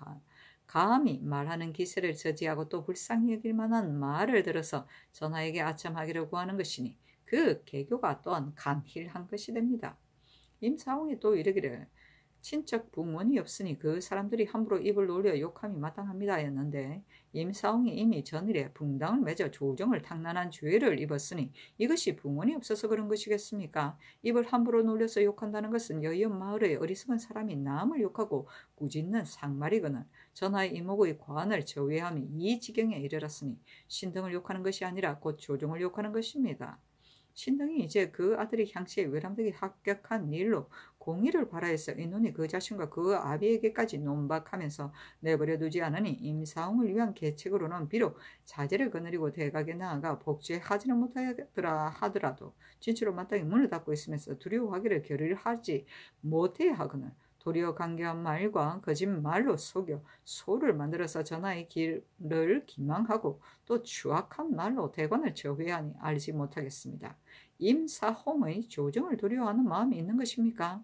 감히 말하는 기세를 저지하고 또 불쌍히 여길 만한 말을 들어서 전하에게 아첨하기를 구하는 것이니 그 개교가 또한 간힐한 것이 됩니다. 임사홍이 또 이르기를 친척 붕원이 없으니 그 사람들이 함부로 입을 놀려 욕함이 마땅합니다 하였는데 임사홍이 이미 전일에 붕당을 맺어 조정을 탕난한 죄를 입었으니 이것이 붕원이 없어서 그런 것이겠습니까? 입을 함부로 놀려서 욕한다는 것은 여의원 마을의 어리석은 사람이 남을 욕하고 꾸짖는 상말이거늘 전하의 이목의 관을 저해함이 이 지경에 이르렀으니 신등을 욕하는 것이 아니라 곧 조정을 욕하는 것입니다. 신등이 이제 그 아들이 향시에 외람되게 합격한 일로 공의를 바라해서 이눈이 그 자신과 그 아비에게까지 논박하면서 내버려 두지 않으니 임사홍을 위한 계책으로는 비록 자제를 거느리고 대각에 나아가 복제하지는 못하더라 하더라도 진치로 마땅히 문을 닫고 있으면서 두려워하기를 결의를 하지 못해야 하거늘 도리어 강교한 말과 거짓말로 속여 소를 만들어서 전하의 길을 기망하고 또 추악한 말로 대관을 저회하니 알지 못하겠습니다. 임사홍의 조정을 두려워하는 마음이 있는 것입니까?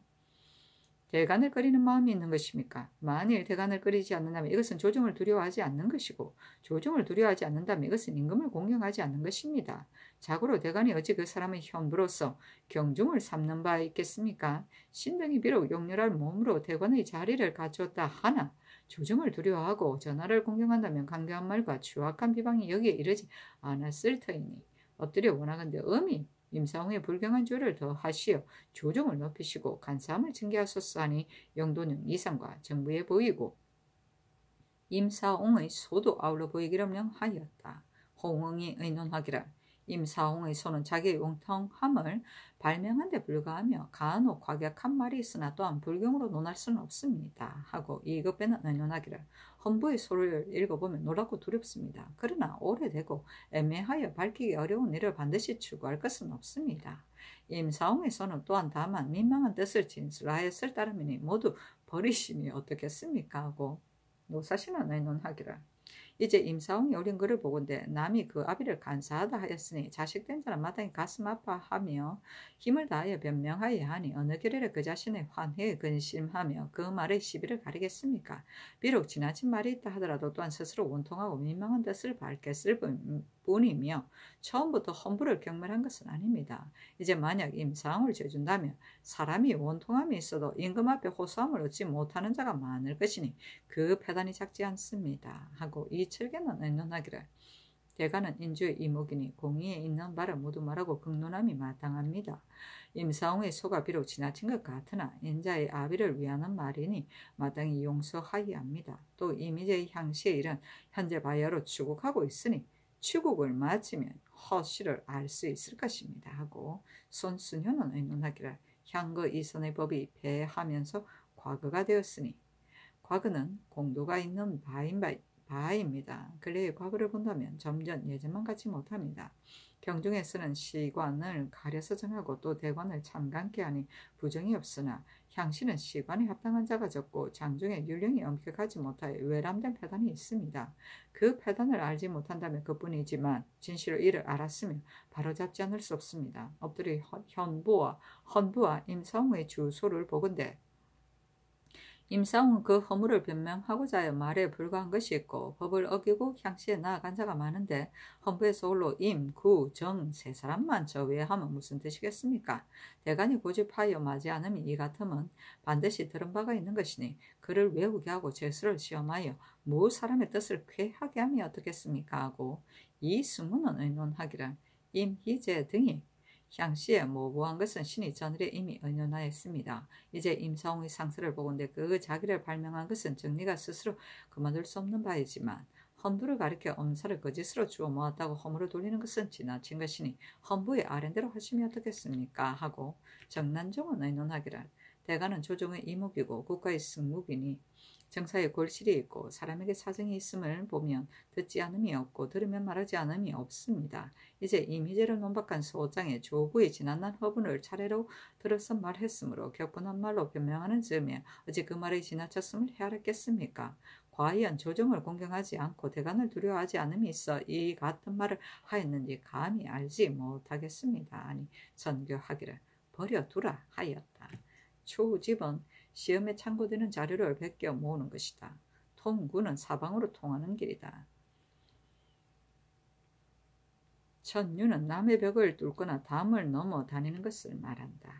대간을 끓이는 마음이 있는 것입니까? 만일 대간을 끓이지 않는다면 이것은 조정을 두려워하지 않는 것이고 조정을 두려워하지 않는다면 이것은 임금을 공경하지 않는 것입니다. 자고로 대간이 어찌 그 사람의 현부로서 경중을 삼는 바 있겠습니까? 신등이 비록 용렬할 몸으로 대관의 자리를 갖추었다 하나 조정을 두려워하고 전하를 공경한다면 강경한 말과 추악한 비방이 여기에 이르지 않았을 터이니 엎드려 원하건대 엄히 임사홍의 불경한 죄를 더하시어 조정을 높이시고 간사함을 징계하소서 하니 영도는 이상과 정부에 보이고 임사홍의 소도 아울러 보이기를 명하였다. 홍응이 의논하기를 임사홍의 소는 자기의 웅통함을 발명한 데 불과하며 간혹 과격한 말이 있으나 또한 불경으로 논할 수는 없습니다. 하고 이것배는 의논하기를 헌부의 소를 읽어보면 놀랍고 두렵습니다. 그러나 오래되고 애매하여 밝히기 어려운 일을 반드시 추구할 것은 없습니다. 임사홍의 소는 또한 다만 민망한 뜻을 진술하였을 따름이니 모두 버리심이 어떻겠습니까? 하고 노사신은 의논하기를 이제 임사홍이 올린 글을 보건대 남이 그 아비를 간사하다 하였으니 자식된 자는 마땅히 가슴 아파하며 힘을 다하여 변명하여야 하니 어느 결el에 그 자신의 환회에 근심하며 그 말의 시비를 가리겠습니까? 비록 지나친 말이 있다 하더라도 또한 스스로 원통하고 민망한 뜻을 밝혔을 뿐이며 처음부터 헌부를 경멸한 것은 아닙니다. 이제 만약 임사홍을 죄준다면 사람이 원통함이 있어도 임금 앞에 호소함을 얻지 못하는 자가 많을 것이니 그 패단이 작지 않습니다. 하고 이 철계는 의논하기를 대가는 인주의 이목이니 공의에 있는 바를 모두 말하고 극론함이 마땅합니다. 임사홍의 소가 비록 지나친 것 같으나 인자의 아비를 위하는 말이니 마땅히 용서하여야 합니다. 또 이미제의 향시의 일은 현재 바야흐로 추국하고 있으니 추국을 마치면 허실을 알 수 있을 것입니다. 하고 손순효는 의논하기를 향거 이선의 법이 패하면서 과거가 되었으니 과거는 공도가 있는 바입니다. 근래의 과거를 본다면 점점 예전만 같지 못합니다. 경중에서는 시관을 가려서 정하고 또 대관을 참관케 하니 부정이 없으나 향시는 시관에 합당한 자가 적고 장중에 율령이 엄격하지 못하여 외람된 패단이 있습니다. 그 패단을 알지 못한다면 그뿐이지만 진실로 이를 알았으면 바로잡지 않을 수 없습니다. 엎드리 헌부와 임성의 주소를 보건대 임상은 그 허물을 변명하고자 하여 말에 불과한 것이 있고 법을 어기고 향시에 나아간 자가 많은데 헌부에서 홀로 임, 구, 정 세 사람만 저외하면 무슨 뜻이겠습니까? 대간이 고집하여 맞이 않음이 이 같음은 반드시 들은 바가 있는 것이니 그를 외우게 하고 죄수를 시험하여 무 사람의 뜻을 쾌하게 함이 어떻겠습니까? 하고 이 승문은 의논하기를 임희재 등이 향시에 모부한 것은 신이 전일에 이미 의논하였습니다. 이제 임사홍의 상서를 보건대 그 자기를 발명한 것은 정리가 스스로 그만둘 수 없는 바이지만 헌부를 가리켜 엄사를 거짓으로 주워 모았다고 허물을 돌리는 것은 지나친 것이니 헌부의 아랜대로 하시면 어떻겠습니까? 하고 정난종은 의논하기를 대가는 조정의 이목이고 국가의 승무기니 정사에 골실이 있고 사람에게 사정이 있음을 보면 듣지 않음이 없고 들으면 말하지 않음이 없습니다. 이제 임희재를 논박한 소장의 조부의 지난날 허분을 차례로 들어서 말했으므로 격분한 말로 변명하는 즈음에 어찌 그 말이 지나쳤음을 헤아렸겠습니까? 과연 조정을 공경하지 않고 대간을 두려워하지 않음이 있어 이 같은 말을 하였는지 감히 알지 못하겠습니다. 아니 선교하기를 버려두라 하였다. 초집은 시험에 참고되는 자료를 베껴 모으는 것이다. 통구는 사방으로 통하는 길이다. 천유는 남의 벽을 뚫거나 담을 넘어 다니는 것을 말한다.